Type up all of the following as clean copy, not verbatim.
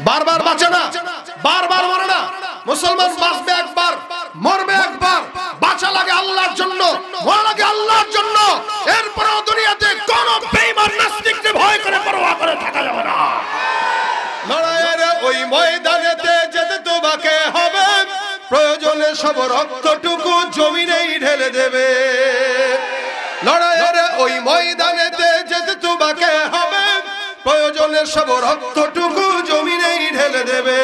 বারবার বাঁচে না, বারবার মরে না। মুসলমান বাঁচবে একবার, মরবে একবার। বাঁচা লাগে আল্লাহর জন্য, মরা লাগে আল্লাহর জন্য। এরপরেও দুনিয়াতে কোন বেঈমান নাস্তিককে ভয় করে পরোয়া করে থাকা যাবে না। লড়াইয়ের ওই ময়দানেতে যেতে তোমাকে হবে, প্রয়োজনে সব রক্তটুকু জমিনেই ঢেলে দেবে। লড়াইয়ের ওই ময়দানেতে যেতে তোমাকে হবে, প্রয়োজনে সব রক্তটুকু জমিনেই ঢেলে দেবে।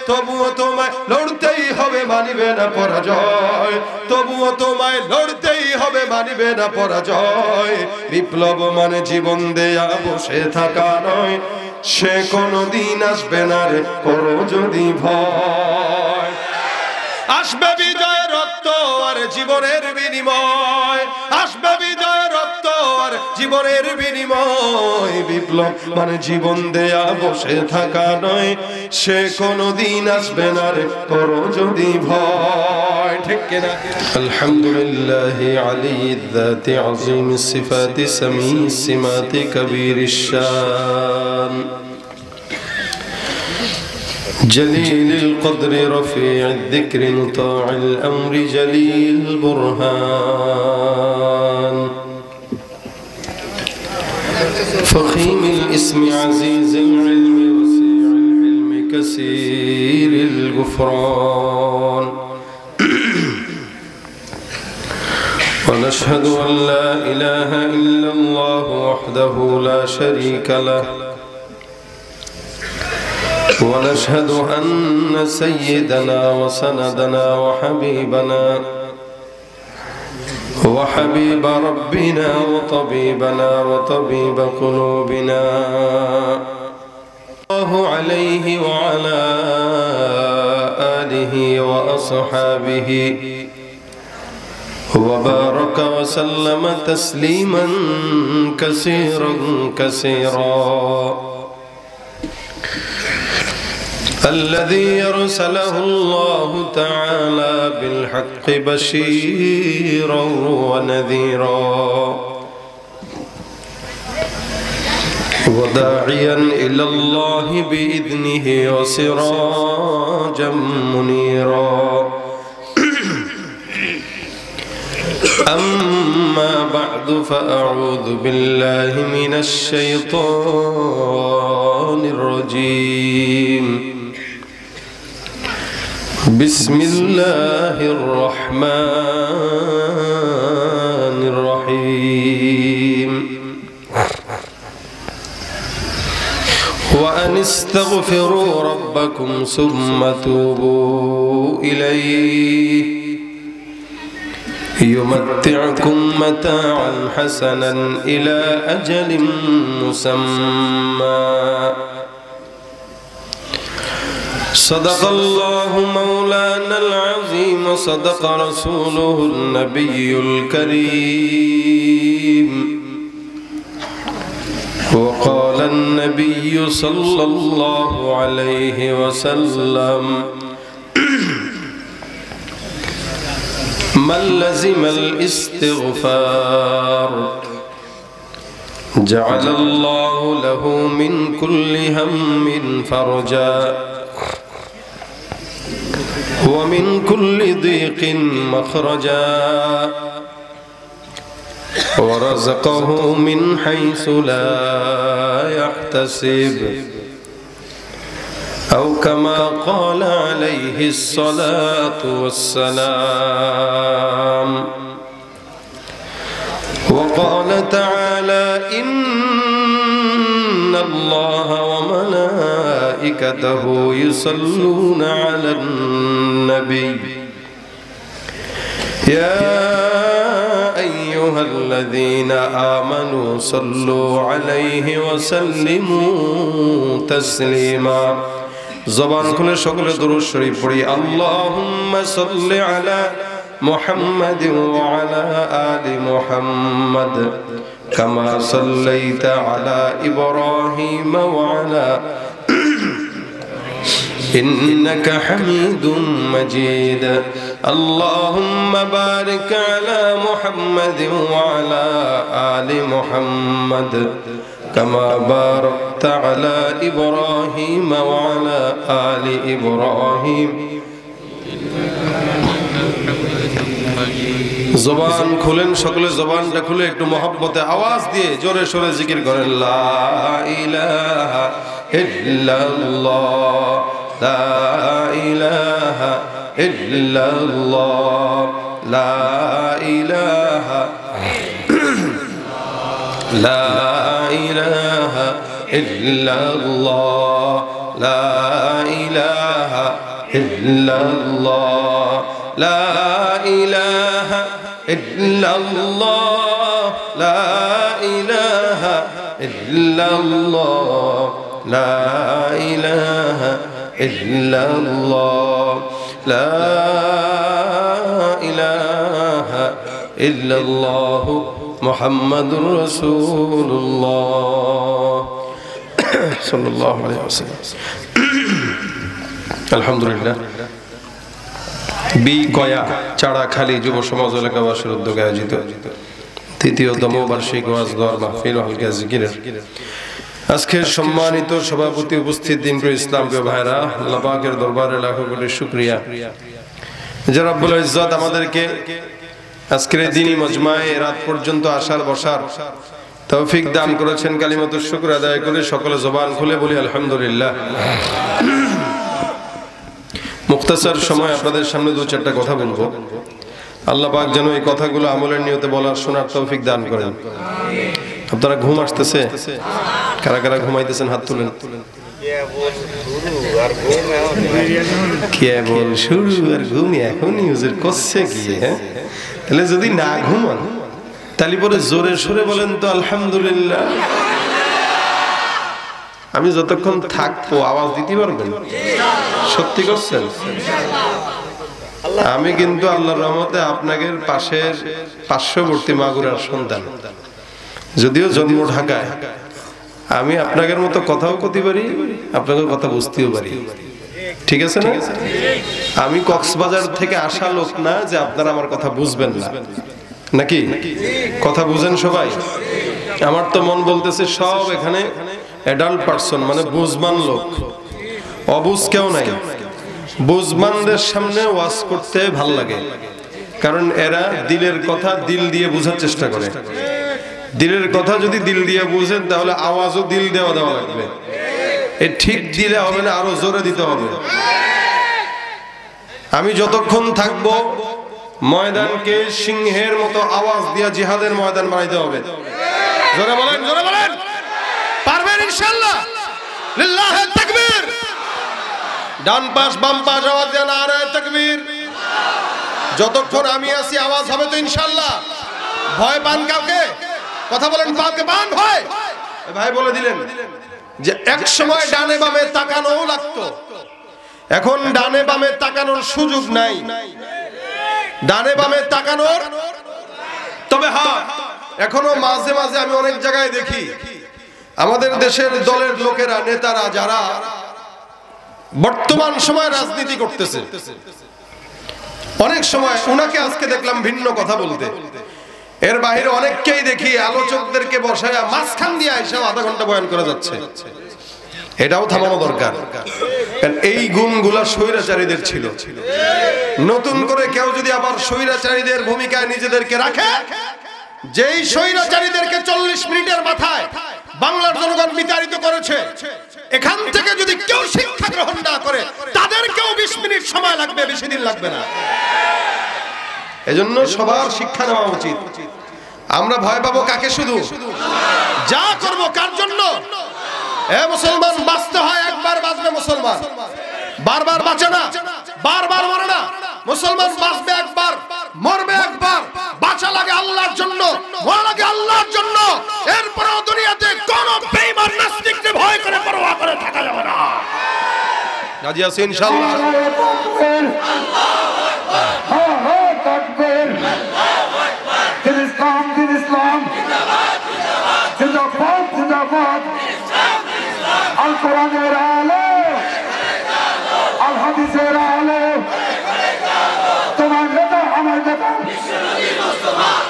তবুও তোমায় লড়তেই হবে, মানিবে না পরাজয়। তবুও তোমায় লড়তেই হবে, মানিবে না পরাজয়। বিপ্লব মানে জীবন দেয়া বসে থাকা নয়, সে কোনদিন আসবে না রে করো যদি ভয়। আসবে বিজয় রক্ত আর জীবনের বিনিময়, আসবে বিজয় রক্ত আর জীবনের বিনিময়। বিপ্লব মানে জীবন দেয়া বসে থাকা নয়, সে কোনদিন আসবে না রে করো যদি ভয়। ঠিক কিনা? আলহামদুলিল্লাহি আলিয়্যিয যাতি আযীমিস সিফাতি সামিয়িস সিমাতি কবীরিশ শান جليل القدر رفيع الذكر مطاع الأمر جليل البرهان فخيم الاسم عزيز العلم وسيع الحلم كثير الغفران ونشهد أن لا إله إلا الله وحده لا شريك له ونشهد أن سيدنا وسندنا وحبيب ربنا وطبيبنا وطبيب قلوبنا الله عليه وعلى آله وأصحابه وبارك وسلم تسليما كثيرا كثيرا الذي أرسله الله تعالى بالحق بشيرا ونذيرا وداعيا إلى الله بإذنه وسراجا منيرا أما بعد فأعوذ بالله من الشيطان الرجيم بسم الله الرحمن الرحيم وأن استغفروا ربكم ثم توبوا إليه يمتعكم متاعا حسنا إلى أجل مسمى صدق الله مولانا العظيم صدق رسوله النبي الكريم وقال النبي صلى الله عليه وسلم من لزم الاستغفار جعل الله له من كل هم فرجا ومن كل ضيق مخرجا ورزقه من حيث لا يحتسب أو كما قال عليه الصلاة والسلام وقال تعالى إن الله وملائكته يصلون على النبي يا أيها الذين آمنوا صلوا عليه وسلموا تسليما زبان كل شغل درود شريف پڑھی اللهم صل على محمد وعلى آل محمد كما صليت على إبراهيم وعلى إنك حميد مجيد اللهم بارك على محمد وعلى آل محمد كما باركت বারাকতা আলা ইব্রাহিম ওয়া আলা আলি ইব্রাহিম। জবান খুলেন, সকলে জবানটা খুলে একটু মহব্বতে আওয়াজ দিয়ে জোরে সোরে জিকির করেন, লা ইলাহা ইল্লাল্লাহ, লা ইলাহা ইল্লাল্লাহ, লা ইলাহা লা ইলাহা ইল্লাল্লাহ, লা ইলাহা ইল্লাল্লাহ, লা ইলাহা ইল্লাল্লাহ, লা ইলাহা ইল্লাল্লাহ, লা ইলাহা ইল্লাল্লাহ, লা ইলাহা ইল্লাল্লাহ মুহাম্মাদুর রাসূলুল্লাহ সাল্লাল্লাহু আলাইহি ওয়াসাল্লাম। আলহামদুলিল্লাহ, বিকয়া চাড়াখালী যুব সমাজ এলাকাবাসীর উদ্যোগে আয়োজিত তৃতীয়তম বার্ষিক ওয়াজ দোয়া মাহফিল ও হালকা জিকিরের আজকের সম্মানিত সভাপতি, উপস্থিত দিনপ্রিয় ইসলামপ্রিয় ভাইরা, আল্লাহ পাকের দরবারে লাখো কোটি শুকরিয়া যে রব্বুল ইজ্জত আমাদেরকে আজকের দিনী মজমায়ে রাত পর্যন্ত আসার বসার তৌফিক দান করেছেন। কালিমাতুশ শুকর আদায় করে সকলে জবান খুলে বলি আলহামদুলিল্লাহ। মুখতাসার সময় আপনাদের সামনে দু চারটা কথা বলবো। আল্লাহ পাক যেন এই কথাগুলো আমলের নিয়তে বলার শোনার তৌফিক দান করেন। আপনারা ঘুম আসতেছে? কারা কারা ঘুমাইতেছেন হাত তুলেন। কেবল শুরু আর ঘুম এখনই হুজুর করছে কি? হ্যাঁ, তাহলে যদি না ঘুমান তাহলে পরে জোরে সোরে বলেন তো আলহামদুলিল্লাহ। আমি যতক্ষণ থাকবো আওয়াজ দিতে পারবেন? সত্যি করছেন? আমি কিন্তু আল্লাহর রহমতে আপনাদের পাশের পার্শ্ববর্তী মাগুরার সন্তান, যদিও জন্ম ঢাকায়। আমি আপনাদের মতো কথাও কইতে পারি, আপনাদের কথা বুঝতেও পারি, ঠিক আছে না? আমি কক্সবাজার থেকে আসা লোক না যে আপনারা আমার কথা বুঝবেন না, নাকি? কথা বুঝেন সবাই? আমার তো মন বলতেছে সব এখানে অ্যাডাল্ট পারসন, মানে বুঝমান লোক, অবুঝ কেউ নাই। বুঝমানদের সামনে ওয়াজ করতে ভাল লাগে, কারণ এরা দিলের কথা দিল দিয়ে বোঝার চেষ্টা করে। দিলের কথা যদি দিল দিয়ে বুঝেন তাহলে আওয়াজও দিল দেওয়া লাগবে। এ ঠিক দিলে হবে না, আরো জোরে দিতে হবে। আমি যতক্ষণ থাকবো ময়দানকে সিংহের মতো আওয়াজ দিয়া জিহাদের ময়দান বানাইতে হবে। জোরে বলেন, জোরে বলেন। পারবেন ইনশাআল্লাহ? লিল্লাহি তাকবীর। ডান পাশ বাম পাশ আওয়াজ দেন, নারে তাকবীর। যতক্ষণ আমি আছি আওয়াজ হবে তো ইনশাআল্লাহ। ভয় পান কাউকে? কথা বলেন, কাউকে পান ভয়? ভাই বলে দিলেন যে এক সময় ডানে বামে তাকানোও লাগতো, এখন ডানে বামে তাকানোর সুযোগ নাই। ডানে বামে তাকানোর, তবে হ্যাঁ এখনো মাঝে মাঝে আমি অনেক জায়গায় দেখি আমাদের দেশের দলের লোকেরা, নেতারা যারা বর্তমান সময় রাজনীতি করতেছে, অনেক সময় ওনাকে আজকে দেখলাম ভিন্ন কথা বলতে। এর বাইরে অনেককেই দেখি আলোচকদেরকে বসায় মাঝখান দিয়ে এসে আধা ঘন্টা বয়ান করে যাচ্ছে। এটাও থামানো দরকার। এই গুণগুলা স্বৈরাচারীদের ছিল। নতুন করে কেউ যদি আবার স্বৈরাচারীদের ভূমিকায় নিজেদেরকে রাখে, যেই স্বৈরাচারীদেরকে 40 মিনিটের মাথায় বাংলার জনগণ বিতাড়িত করেছে, এখান থেকে যদি কেউ শিক্ষা গ্রহণ না করে তাদেরকেও 20 মিনিট সময় লাগবে, বেশি দিন লাগবে না। এজন্য সবার শিক্ষা নেওয়া উচিত। আমরা ভয় পাবো কাকে? শুধু যা করব কার জন্য? এ মুসলমান, বাঁচতে হয় একবার, বাঁচবে মুসলমান, বারবার বাঁচে না, বারবার মরে না। মুসলমান বাঁচবে একবার, মরবে একবার। বাঁচা লাগে আল্লাহর জন্য, মরা লাগে আল্লাহর জন্য। এরপরেও দুনিয়াতে কোন বেঈমান নাস্তিককে ভয় করে পরোয়া করে থাকা যাবে না। রাজি আছেন ইনশাআল্লাহ? আল্লাহু আকবার, আল্লাহু আকবার। ইসলাম, ইসলাম জিন্দাবাদ, জিন্দাবাদ, জিন্দাবাদ। আল কোরআনের আলো, আল হাদিসের আলো, তোমার নেতা আমার নেতা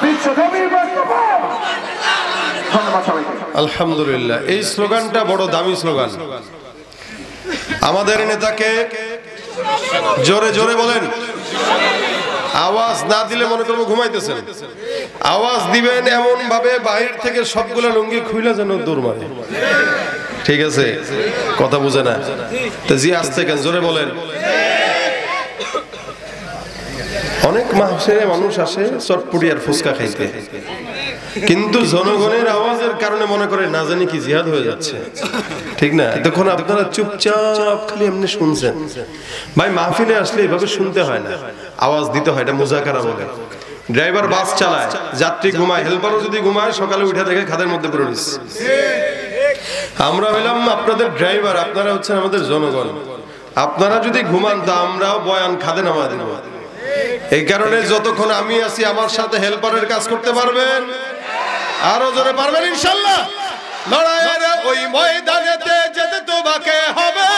বিশ্বনবী মুস্তাফা। ধন্যবাদ সবাইকে। আলহামদুলিল্লাহ, এই স্লোগানটা বড় দামি স্লোগান। আমাদের নেতাকে জোরে জোরে বলেন, আওয়াজ না দিলে মনে করবো ঘুমাইতেছেন। আওয়াজ দিবেন এমন ভাবে বাহির থেকে সবগুলো লুঙ্গি খুইলা যেন দৌড় মারে। ঠিক আছে, কথা বুঝে না তো জি আসতে কেন, জোরে বলেন। অনেক মাসে মানুষ আসে চটপটি আর ফুচকা খাইতে, কিন্তু জনগণের আওয়াজের কারণে মনে করে না জানি কি জিহাদ হয়ে যাচ্ছে, ঠিক না? তখন আপনারা চুপচাপ খালি এমনি শুনছেন। ভাই মাহফিলে আসলে এভাবে শুনতে হয় না, আওয়াজ দিতে হয়, এটা মুজাকারা বলে। ড্রাইভার বাস চালায়, যাত্রী ঘুমায়, হেল্পারও যদি ঘুমায় সকালে উঠে দেখে খাদের মধ্যে পড়ে রয়েছে। আমরা হইলাম আপনাদের ড্রাইভার, আপনারা হচ্ছেন আমাদের জনগণ। আপনারা যদি ঘুমান তা আমরাও বয়ান খাদে নামা দিব। এই কারণে যতক্ষণ আমি আছি আমার সাথে হেল্পারের কাজ করতে পারবেন, আরো জোরে পারবেন ইনশাআল্লাহ। লড়াইয়ের ওই ময়দানেতে যেতে তোমাকে হবে,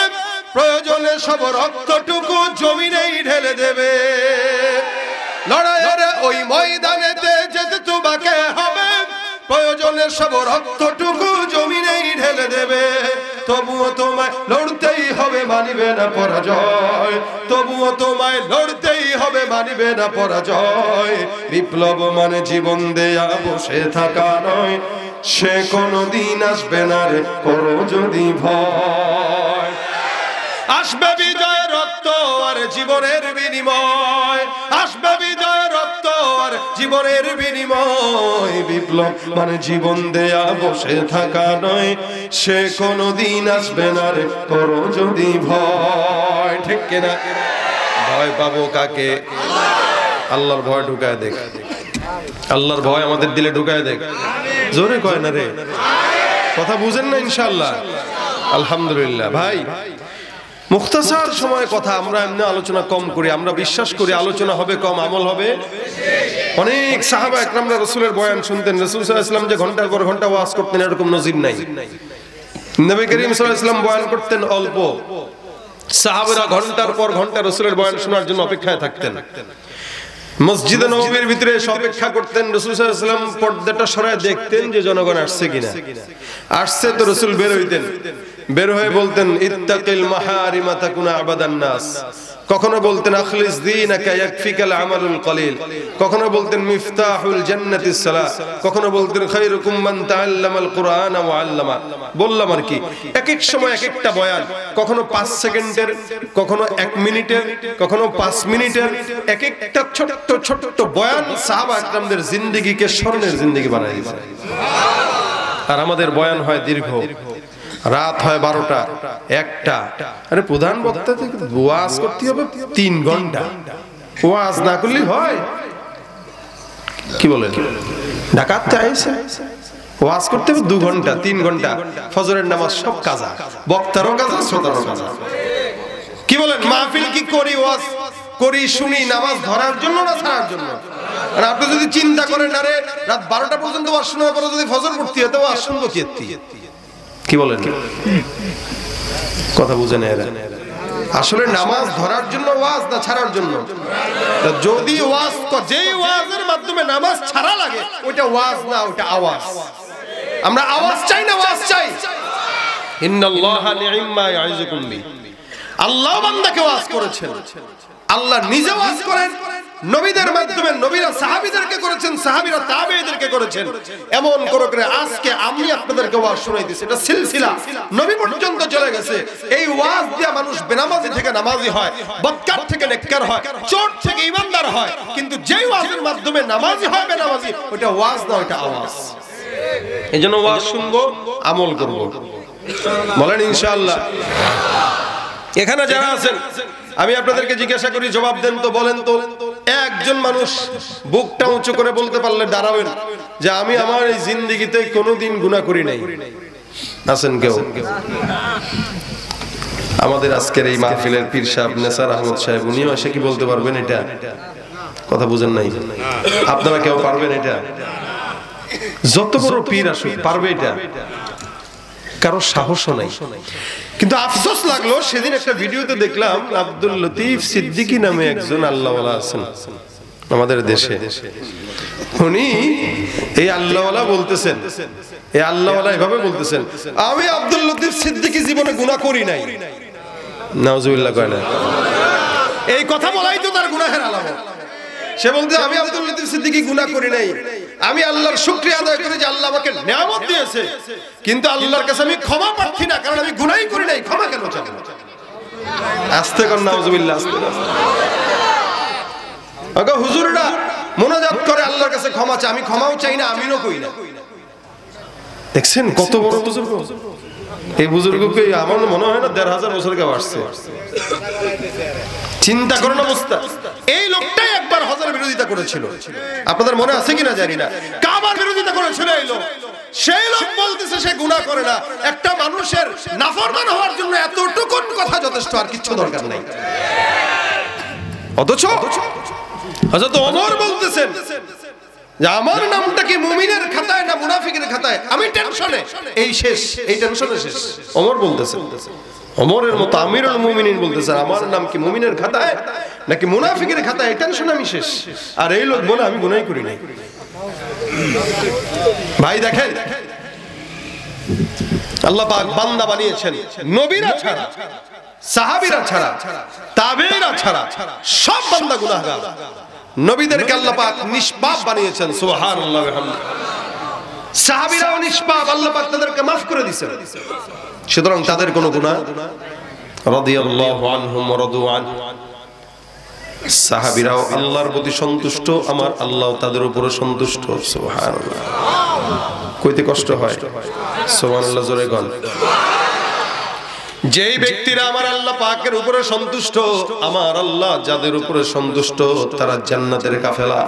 প্রয়োজনে সব রক্তটুকু জমিনেই ঢেলে দেবে। লড়াইয়ের ওই ময়দানেতে যেতে তোমাকে হবে, প্রয়োজনে সব রক্তটুকু জমিনেই ঢেলে দেবে। তবুও তোমায় লড়তেই হবে, মানিবে না পরাজয়। তবুও তোমায় লড়তেই হবে, মানিবে না পরাজয়। বিপ্লব মানে জীবন দেয়া বসে থাকা নয়, সে কোনদিন আসবে না রে করো যদি ভয়। আসবে বিজয় রক্ত আর জীবনের বিনিময়, আসবে বিজয় রক্ত আর জীবনের বিনিময়। বিপ্লব মানে জীবন দেয়া বসে থাকা নয়, সে কোনদিন আসবে না রে করো যদি ভয়। ঠিক কিনা? ভয় পাবো কাকে? আল্লাহর ভয় ঢুকায় দেখ, আল্লাহর ভয় আমাদের দিলে ঢুকায় দেখ। জোরে কয় না রে, কথা বুঝেন না ইনশাআল্লাহ। আলহামদুলিল্লাহ। ভাই মুখতাসার সময় কথা, আমরা এমনি আলোচনা কম করি, আমরা বিশ্বাস করি আলোচনা হবে কম, আমল হবে। অনেক সাহাবা একরামরা রাসূলের বয়ান শুনতেন, রাসূল সাল্লাল্লাহু আলাইহি ওয়াসাল্লাম যে ঘন্টার পর ঘন্টা ওয়াজ করতেন এরকম নজির নাই। নবী করিম সাল্লাল্লাহু আলাইহি ওয়াসাল্লাম বয়ান করতেন অল্প, সাহাবারা ঘন্টার পর ঘন্টা রাসূলের বয়ান শোনার জন্য অপেক্ষায় থাকতেন। মসজিদে নববীর ভিতরে এসে অপেক্ষা করতেন। রাসূল সাল্লাল্লাহু আলাইহি ওয়াসাল্লাম পর্দাটা সরায় দেখতেন যে জনগণ আসছে কিনা। আসছে তো রাসূল বের হইতেন, বের হয়ে বলতেন ইত্তাকিল মাহারিমা তাকুনা আবাদান নাস। কখনো বলতেন আখলিস দীনাকা ইয়াকফিকাল আমালুল কলিল, কখনো বলতেন মিফতাহুল জান্নাতিস সালাহ, কখনো বলতেন খায়রুকুম মান তাআল্লামাল কুরআন ওয়া আল্লামা। বললাম আর কি, এক এক সময় এক একটা বয়ান, কখনো 5 সেকেন্ডের, কখনো 1 মিনিটের, কখনো 5 মিনিটের, এক একটা ছোট্ট ছোট্ট বয়ান সাহাবা একরামদের জিন্দেগিকে স্বর্ণের জিন্দেগি বানায় দিয়েছে। আর আমাদের বয়ান হয় দীর্ঘ, রাত হয় 12টা 1টা। আরে প্রধান বক্তা থেকে ওয়াজ করতে হবে 3 ঘন্টা, ওয়াজ না করলে হয়? কি বলেন? ঢাকাতে আইছে ওয়াজ করতে হবে 2 ঘন্টা 3 ঘন্টা, ফজরের নামাজ সব কাজা, বক্তারও কাজা, শ্রোতারও কাজা। কি বলেন? মাহফিল কি করি, ওয়াজ করি, শুনি নামাজ ধরার জন্য না ছাড়ার জন্য? আর আপনি যদি চিন্তা করেন আরে রাত 12টা পর্যন্ত ওয়াজ শোনার পরে যদি ফজর পড়তে হতো, ওয়াজ শুনবো কি? কি বলেন? কথা বুঝেন এরা? আসলে নামাজ ধরার জন্য ওয়াজ না ছাড়ার জন্য? যদি ওয়াজ, যেই ওয়াজের মাধ্যমে নামাজ ছাড়া লাগে ওইটা ওয়াজ না, ওইটা আওয়াজ। আমরা আওয়াজ চাই না, ওয়াজ চাই। ইন্নাল্লাহা নি'ম্মা ইয়াইযুকুম বি। আল্লাহ বান্দাকে ওয়াজ করেছেন, আল্লাহ নিজে ওয়াজ করেন, নবীদের মাধ্যমে নবীরা সাহাবীদেরকে করেছেন, সাহাবীরা তাবেঈদেরকে করেছেন। এমন করে করে আজকে আমি আপনাদেরকে ওয়াজ শোনাইতেছি, এটা সিলসিলা নবী পর্যন্ত চলে গেছে। এই ওয়াজ দিয়ে মানুষ বেনামাজি থেকে নামাজি হয়, বদকার থেকে নেককার হয়, চোর থেকে ঈমানদার হয়। কিন্তু যেই ওয়াজের মাধ্যমে নামাজি হয় বেনামাজি, ওটা ওয়াজ না, ওটা আওয়াজ। এজন্য ওয়াজ শুনবো, আমল করব। বলেন ইনশাআল্লাহ। এখানে যারা আছেন আমি আপনাদেরকে জিজ্ঞাসা করি, জবাব দেন তো, বলেন তো একজন মানুষ বুকটা উঁচু করে বলতে পারলে দাঁড়াবেন যে আমি আমার এই জিন্দেগিতে কোনোদিন গুনাহ করি নাই? আছেন কেউ? আমাদের আজকের এই মাহফিলের পীর সাহেব নেসার আহমদ সাহেব, উনিও এসে কি বলতে পারবেন এটা? কথা বুঝেন নাই? আপনারা কেউ পারবেন এটা? যত বড় পীর আসুক পারবে এটা? কারো সাহসও নাই। কিন্তু আফসোস লাগলো, সেদিন একটা ভিডিওতে দেখলাম আব্দুল লতিফ সিদ্দিকী নামে একজন আল্লাহওয়ালা আছেন, আমাদের দেশে উনি এই আল্লাহওয়ালা বলতেছেন, এই আল্লাহওয়ালা এভাবে বলতেছেন, আমি আব্দুল লতিফ সিদ্দিকী জীবনে গুনাহ করি নাই। নাউজুবিল্লাহ কয় না, এই কথা বলাই তো তার গুনাহের আলামত। সে বলতে আমি আব্দুল লতিফ সিদ্দিকী গুনাহ করি নাই, আমি আল্লাহর শুকরিয়া আদায় করি যে আল্লাহ আমাকে নিয়ামত দিয়েছে, কিন্তু আল্লাহর কাছে আমি ক্ষমা প্রার্থী না, কারণ আমি গুনাহই করি নাই, ক্ষমা কেন চাই? আস্তে কর নাউজুবিল্লাহ, আস্তে। আগে হুজুররা মুনাজাত করে আল্লাহর কাছে ক্ষমা চায়, আমি ক্ষমাও চাই না, আমিনও কই না। দেখছেন কত বড় বুজুর্গ। এই বুজুর্গকে আমার মনে হয় না ১৫০০ বছর কেউ আসছে। চিন্তা করেন অবস্থা। এই লোকটাই একবার হজের বিরোধিতা করেছিল, আপনাদের মনে আছে কিনা জানি না। কাবার বিরোধিতা করেছিল এই লোক। সেই লোক বলতেছে সে গুনাহ করে না। একটা মানুষের নাফরমান হওয়ার জন্য এতটুকু কথা যথেষ্ট, আর কিছু দরকার নাই। অথচ হযরত ওমর বলতেছেন যে আমার নামটা কি মুমিনের খাতায় না মুনাফিকের খাতায়, আমি টেনশনে, এই শেষ, এই টেনশনে শেষ। ওমর বলতেছেন, ওমরের মতো আমিরুল মুমিনিন বলতেছেন আমার নাম কি মুমিনের খাতায় নাকি মুনাফিকের খাতায়, এই টেনশনে আমি শেষ। আর এই লোক বলে আমি গুনাহই করি নাই। ভাই দেখেন, আল্লাহ পাক বান্দা বানিয়েছেন নবীরা ছাড়া, সাহাবীরা ছাড়া, তাবেঈরা ছাড়া সব বান্দা গুনাহগার। নবীদেরকে আল্লাহ পাক নিষ্পাপ বানিয়েছেন, সুবহানাল্লাহ ওয়া বিহামদিহি। সাহাবীরাও নিষ্পাপ, আল্লাহ পাক তাদেরকে maaf করে দিয়েছেন। সুতরাং তাদের কোনো গুনাহ, রাদিয়াল্লাহু আনহুম ওয়া রাদু আন, সাহাবীরাও আল্লাহর প্রতি সন্তুষ্ট, আমার আল্লাহ তাদের উপরে সন্তুষ্ট। সুবহানাল্লাহ। কইতে কষ্ট হয়, সুবহানাল্লাহ জোরে বল। যেই ব্যক্তিরা আমার আল্লাহ পাকের উপরে সন্তুষ্ট, আমার আল্লাহ যাদের উপরে সন্তুষ্ট তারা জান্নাতের কাফেলা।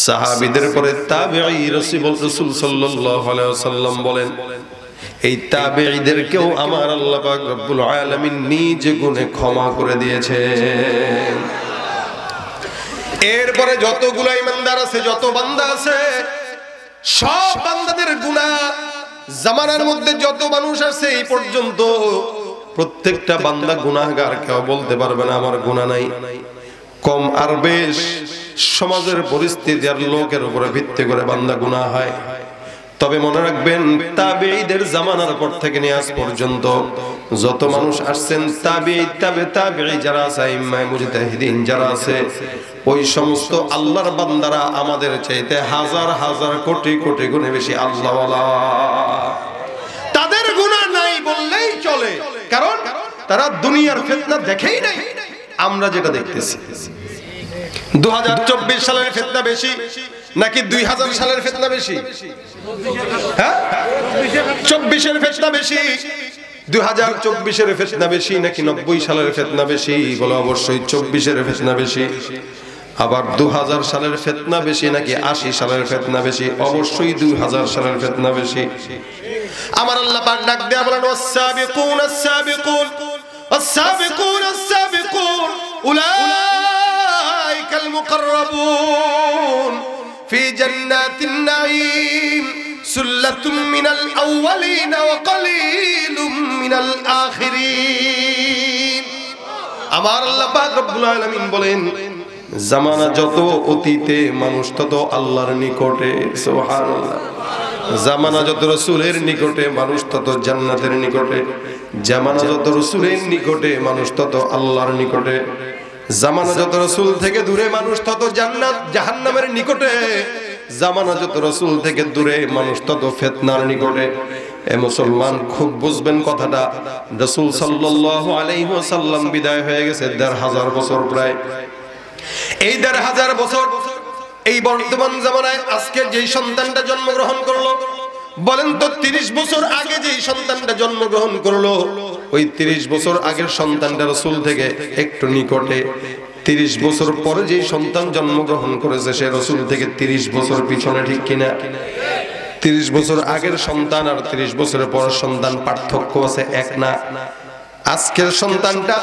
সাহাবীদের পরে তাবেঈ, রাসূল সাল্লাল্লাহু আলাইহি ওয়াসাল্লাম বলেন এই তাবেঈদেরকেও আমার আল্লাহ পাক রব্বুল আলামিন নিজ গুণে ক্ষমা করে দিয়েছেন। এরপরে যতগুলো ইমানদার আছে, যত বান্দা আছে, সব বান্দাদের গুনাহ, জামানার মধ্যে যত মানুষ আছে এই পর্যন্ত প্রত্যেকটা বান্দা গুনাহগার, কেউ বলতে পারবে না আমার গুনাহ নাই। কম আর বেশ সমাজের পরিস্থিতি আর লোকের উপরে ভিত্তি করে বান্দা গুনাহ হয়। তবে মনে রাখবেন, তাবেঈদের জামানার পর থেকে নিয়ে আজ পর্যন্ত যত মানুষ আসছেন, তাবেঈ, তাবেঈ যারা আছে, ইমাম মুজতাহিদিন যারা আছে, ওই সমস্ত আল্লাহর বান্দারা আমাদের চাইতে হাজার হাজার কোটি কোটি গুণে বেশি আল্লাহওয়ালা। তাদের গুনাহ নাই বললেই চলে, কারণ তারা দুনিয়ার ফিতনা দেখেই নাই। আমরা যেটা দেখতেছি, 2024 সালের ফিতনা বেশি নাকি 2000 সালের ফিতনা বেশি? হ্যাঁ, 24 এর ফিতনা বেশি। 2024 এর ফিতনা বেশি নাকি 90 সালের ফিতনা বেশি? বলো অবশ্যই 24 এর ফিতনা বেশি। আবার 2000 সালের ফিতনা বেশি নাকি 80 সালের ফিতনা বেশি? অবশ্যই 2000 সালের ফিতনা বেশি। আমার আল্লাহ পাক ডাক দেয়া বলেন, ওয়াস-সাবিকুন আস-সাবিকুন ওয়াস-সাবিকুন আস-সাবিকুন উলাইকাল মুকাররাবুন ফি জান্নাতিন নাঈম সুল্লাতুম মিনাল আউওয়ালিন ওয়া কালিলুম মিনাল আখিরিন। আমার আল্লাহ পাক রব্বুল আলামিন বলেন, জামানা যত অতীতে মানুষ তত আল্লাহর নিকটে, সুবহানাল্লাহ। জামানা যত রাসূলের নিকটে মানুষ তত জান্নাতের নিকটে। জামানা যত রাসূলের নিকটে মানুষ তত আল্লাহর নিকটে। জামানা যত রাসূল থেকে দূরে মানুষ তত জান্নাত জাহান্নামের নিকটে। জামানা যত রাসূল থেকে দূরে মানুষ তত ফিতনার নিকটে। এ মুসলমান খুব বুঝবেন কথাটা। রাসূল সাল্লাল্লাহু আলাইহি ওয়াসাল্লাম বিদায় হয়ে গেছে ১৫০০ বছর প্রায়। এই ১৫০০ বছর এই বর্তমান জামানায় আজকে যেই সন্তানটা জন্মগ্রহণ করলো, বলেন তো ৩০ বছর আগে যেই সন্তানটা জন্মগ্রহণ করলো, ওই ৩০ বছর আগের সন্তানটা রাসূল থেকে একটু নিকটে। ৩০ বছর পরে যেই সন্তান জন্মগ্রহণ করেছে সে রাসূল থেকে ৩০ বছর পিছনে, ঠিক কিনা? ৩০ বছর আগের সন্তান আর ৩০ বছরের পরের সন্তান পার্থক্য আছে, এক না। আজকের সন্তানটা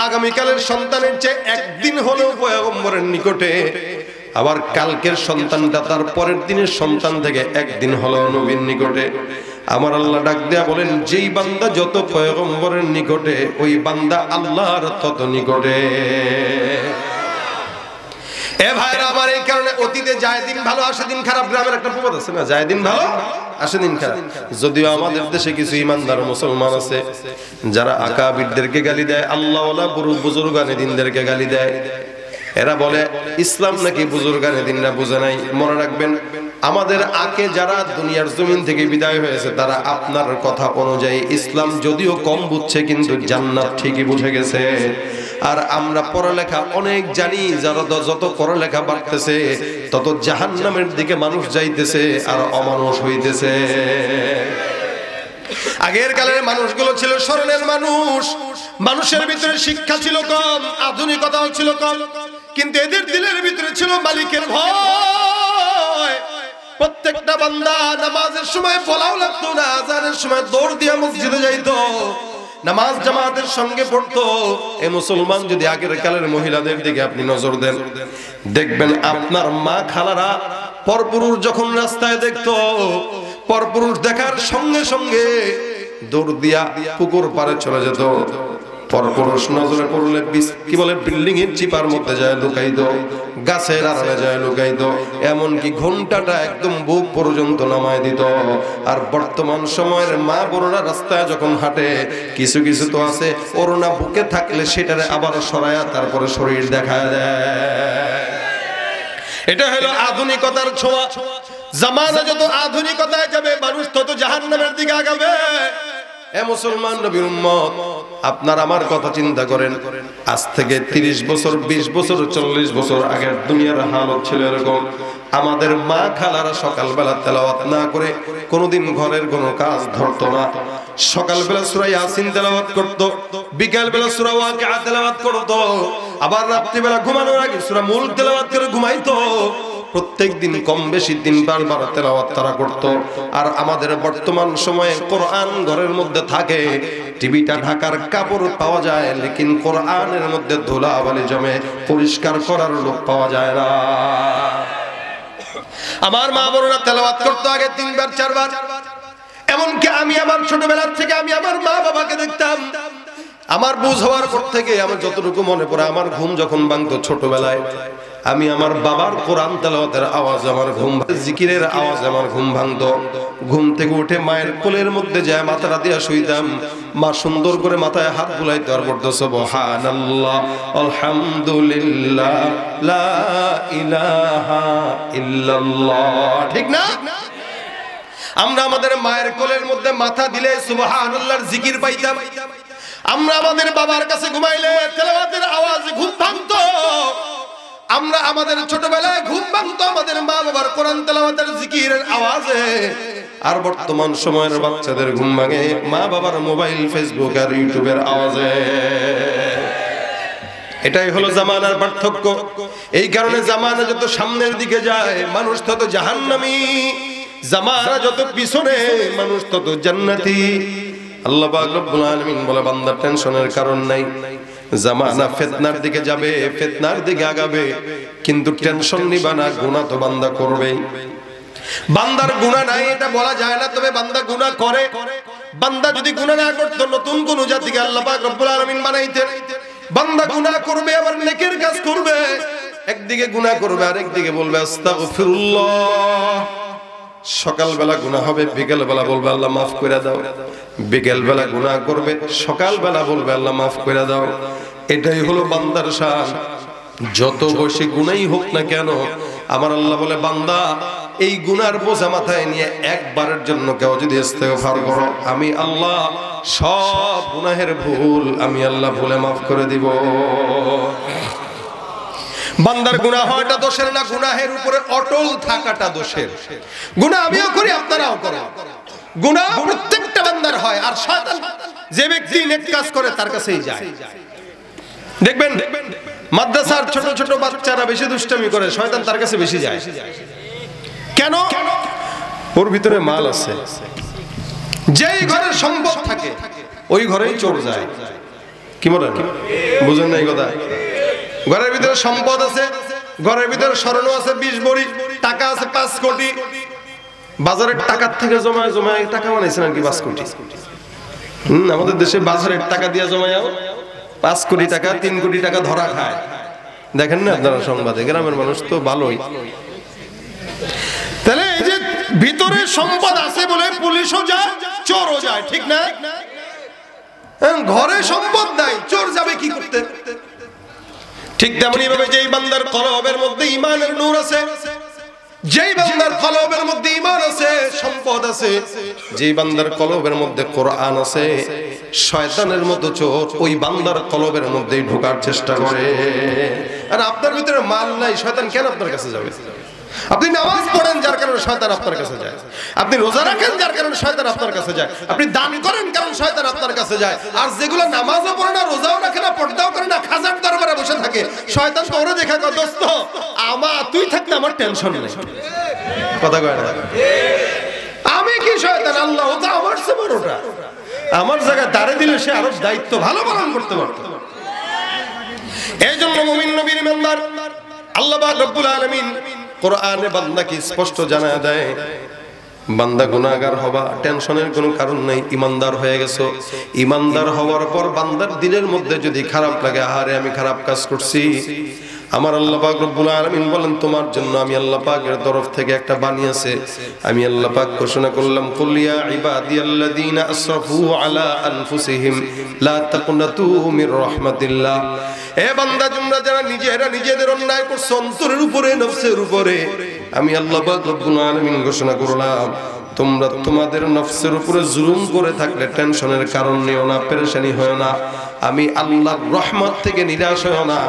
আগামীকালের সন্তানের চেয়ে একদিন হলেও পয়গম্বরের নিকটে, আবার কালকের সন্তানটা তার পরের দিনের সন্তান থেকে একদিন হলেও নবীর নিকটে। আমার আল্লাহ ডাক দেয়া বলেন, যেই বান্দা যত পয়গম্বরের নিকটে, ওই বান্দা আল্লাহর তত নিকটে। এ ভাইরা আমার, এই কারণে অতীতে যায় দিন ভালো আসে দিন খারাপ, গ্রামের একটা প্রবাদ আছে না, যায় দিন ভালো আসে দিন খারাপ। যদিও আমাদের দেশে কিছু ইমানদার মুসলমান আছে যারা আকাবিরদেরকে গালি দেয়, আল্লাহওয়ালা বুজুর্গানে দিনদেরকে গালি দেয়। এরা বলে ইসলাম নাকি বুজুর্গানে দিনরা বুঝে নাই। মনে রাখবেন, আমাদের আগে যারা দুনিয়ার জমিন থেকে বিদায় হয়েছে তারা আপনার কথা অনুযায়ী ইসলাম যদিও কম বুঝছে কিন্তু জান্নাত ঠিকই বুঝে গেছে। আর আমরা পড়ালেখা অনেক জানি, যারা যত পড়ালেখা বাড়তেছে তত জাহান্নামের দিকে মানুষ যাইতেছে আর অমানুষ হইতেছে। আগের কালের মানুষগুলো ছিল স্মরণের মানুষ, মানুষের ভিতরে শিক্ষা ছিল কম, আধুনিকতাও ছিল কম, কিন্তু এদের দিলের ভিতরে ছিল মালিকের ভয়। প্রত্যেকটা বান্দা নামাজের সময় বলাও লাগতো না, আজানের সময় দৌড় দিয়ে মসজিদে যাইতো, নামাজ জামাতের সঙ্গে পড়তো। এই মুসলমান যদি আগের কালের মহিলাদের দিকে আপনি নজর দেন, দেখবেন আপনার মা খালারা পরপুরুষ যখন রাস্তায় দেখতো, পরপুরুষ দেখার সঙ্গে সঙ্গে দৌড় দিয়া পুকুর পাড়ে চলে যেত। পরপুরুষ নজরে পড়লে কি বলে বিল্ডিং এর চিপার মধ্যে যায় লুকাইতো, গাছের আড়ালে যায় লুকাইতো, এমনকি ঘন্টাটা একদম বুক পর্যন্ত নামায় দিত। আর বর্তমান সময়ের মা বোনেরা রাস্তায় যখন হাঁটে, কিছু কিছু তো আছে ওড়না বুকে থাকলে সেটারে আবার সরায়া তারপরে শরীর দেখা দেয়। এটা হলো আধুনিকতার ছোঁয়া। জামানা যত আধুনিকতায় যাবে মানুষ তত জাহান্নামের দিকে আগাবে। এ মুসলমান নবীর উম্মত, আপনার আমার কথা চিন্তা করেন, আজ থেকে 30 বছর 20 বছর 40 বছর আগের দুনিয়ার হালত ছিল এরকম। আমাদের মা খালারা সকালবেলা তেলাওয়াত না করে কোনোদিন ঘরের কোনো কাজ ধরতো না। সকালবেলা সূরা ইয়াসিন তেলাওয়াত করত, বিকালবেলা সূরা ওয়াকিয়া তেলাওয়াত করত, আবার রাত্রিবেলা ঘুমানোর আগে সূরা মুলক তেলাওয়াত করে ঘুমাইতো। প্রত্যেকদিন কম বেশি 3 বার তেলাওয়াত তারা করত। আর আমাদের বর্তমান সময়ে কোরআন ঘরের মধ্যে থাকে, টিভিটা ঢাকার কাপড় পাওয়া যায়, লেকিন কোরআনের মধ্যে ধুলাবালি জমে, পরিষ্কার করার লোক পাওয়া যায় না। আমার মা বোনেরা তেলাওয়াত করতো আগে 3 বার 4 বার। এমনকি আমি আমার ছোটবেলার থেকে আমি আমার মা বাবাকে দেখতাম, আমার বুঝ হওয়ার পর থেকে আমার যতটুকু মনে পড়ে, আমার ঘুম যখন ভাঙতো ছোটবেলায়, আমি আমার বাবার কোরআন তেলাওয়াতের আওয়াজ আমার ঘুম, জিকিরের আওয়াজ আমার ঘুম ভাঙতো। ঘুম থেকে উঠে মায়ের কোলের মধ্যে যায় মাথাটা দিয়া শুইতাম, মা সুন্দর করে মাথায় হাত বুলাইতো আর বলতো সুবহানাল্লাহ আলহামদুলিল্লাহ লা ইলাহা ইল্লাল্লাহ। ঠিক না? আমরা আমাদের মায়ের কোলের মধ্যে মাথা দিলে সুবহানাল্লাহর জিকির পাইতাম। আমরা আমাদের বাবার কাছে ঘুমাইলে তেলাওয়াতের আওয়াজে ঘুম ভাঙতো। আমরা আমাদের ছোটবেলায় ঘুম ভাঙতো আমাদের মা বাবার কোরআন তেলাওয়াতের জিকিরের আওয়াজে। আর বর্তমান সময়ের বাচ্চাদের ঘুম ভাঙে মা বাবার মোবাইল, ফেসবুক আর ইউটিউবের আওয়াজে। এটাই হলো জামানার পার্থক্য। এই কারণে জামানা যত সামনের দিকে যায় মানুষ তত জাহান্নামী, জামানা যত পিছনে মানুষ তত জান্নাতি। আল্লাহ পাক রব্বুল আলামিন বলে, বান্দার টেনশনের কারণ নাই। জামানা ফিতনার দিকে যাবে, ফিতনার দিকে আগাবে, কিন্তু টেনশন নিবা না, গুনাহ তো বান্দা করবেই। বান্দার গুনাহ নাই এটা বলা যায় না, তবে বান্দা গুনাহ করে। বান্দা যদি গুনাহ না করত নতুন কোন জাতিকে আল্লাহ পাক রব্বুল আলামিন বানাইতেন। বান্দা গুনাহ করবে আবার নেকের কাজ করবে, একদিকে গুনাহ করবে আর একদিকে বলবে আস্তাগফিরুল্লাহ। সকালবেলা গুনাহ হবে, বিকেলবেলা বলবে আল্লাহ মাফ করে দাও। বিকেলবেলা গুনাহ করবে, সকালবেলা বলবে আল্লাহ মাফ করে দাও। এটাই হলো বান্দার শান। যত বেশি গুনাহই হোক না কেন, আমার আল্লাহ বলে, বান্দা এই গুনার বোঝা মাথায় নিয়ে একবারের জন্য কেউ যদি ইস্তেগফার করো, আমি আল্লাহ সব গুনাহের ভুল আমি আল্লাহ ভুলে মাফ করে দিব। বান্দার গুনাহ হওয়াটা দোষের না, গুনাহের উপরে অটল থাকাটা দোষের। গুনাহ আমিও করি, আপনারাও করেন, গুনাহ প্রত্যেকটা বান্দার হয়। আর শয়তান যে ব্যক্তি নেক কাজ করে তার কাছেই যায়। দেখবেন মাদ্রাসার ছোট ছোট বাচ্চারা বেশি দুষ্টামি করে, শয়তান তার কাছে বেশি যায়। কেন? ওর ভিতরে মাল আছে। যেই ঘরে সম্পদ থাকে ওই ঘরেই চোর যায়। কি বলেন? বুঝেন না এই কথা? ঘরের ভিতরে সম্পদ আছে, ঘরের ভিতরে স্বর্ণ আছে 20 ভরি, টাকা আছে 5 কোটি, বাজারের টাকার থেকে জমায় জমায় টাকা বানাইছেন আর কি 5 কোটি। আমাদের দেশে বাজারের টাকা দিয়ে জমায় 5 কোটি টাকা, 3 কোটি টাকা ধরা খায়। দেখেন না আপনারা সংবাদে, গ্রামের মানুষ তো ভালোই। তাহলে এই যে ভিতরে সম্পদ আছে বলে পুলিশও যায়, চোরও যায়, ঠিক না? ঘরে সম্পদ নাই, চোর যাবে কি করতে? ঠিক তেমনি ভাবে যেই বান্দার কলবের মধ্যে ঈমানের নূর আছে, যেই বান্দার কলবের মধ্যে ঈমান আছে, সম্পদ আছে, যেই বান্দার কলবের মধ্যে কোরআন আছে, শয়তানের মতো চোর ওই বান্দার কলবের মধ্যেই ঢোকার চেষ্টা করে। আর আপনার ভিতরে মাল নাই, শয়তান কেন আপনার কাছে যাবে? আপনি নামাজ পড়েন যার কারণে শয়তান আপনার কাছে যায়, আপনি রোজা রাখেন যার কারণে শয়তান আপনার কাছে যায়, আপনি দান করেন কারণ শয়তান আপনার কাছে যায়। আর যেগুলো নামাজও পড়ে না, রোজাও রাখে না, পর্দাও করে না, খাজার দরবারে বসে থাকে, শয়তান তো ওরে দেখা কয়, দোস্ত তুই থাকতে আমার টেনশন নেই। কথা কয় না? আমি কি শয়তান? আল্লাহ তো আমার চেয়ে বড়টা, আমার জায়গায় দাঁড়িয়ে দিলে সে আরো দায়িত্ব ভালো পালন করতে পারত। এই জন্য মুমিন নবীর ইমানদার আল্লাহ পাক রব্বুল আলামিন কোরআনে বান্দাকে স্পষ্ট জানায় দেয়, বান্দা গুনাহগার হবা, টেনশনের কোনো কারণ নাই, ইমানদার হয়ে গেছো। ইমানদার হওয়ার পর বান্দার দিলের মধ্যে যদি খারাপ লাগে, আরে আমি খারাপ কাজ করছি, আমার আল্লাহ পাক রব্বুল আলামিন বলেন তোমার জন্য আমি আল্লাহ পাকের তরফ থেকে একটা বাণী আছে। আমি আল্লাহ পাক ঘোষণা করলাম, কুল ইয়া ইবাদিয়াল্লাযীনা আসরাফু আলা আনফুসিহিম লা তাকনাতু মির রাহমাতিল্লাহ। এ বান্দা তোমরা যারা নিজেদের অন্যায় করছো অন্তরের উপরে, নফসের উপরে, আমি আল্লাহ পাক রব্বুল আলামিন ঘোষণা করলাম তোমরা তোমাদের নফসের উপরে জুলুম করে থাকলে টেনশনের কারণ নিও না, পেরেশানি হয় না। আমি আল্লাহর রহমত থেকে নিরাশ হয় না,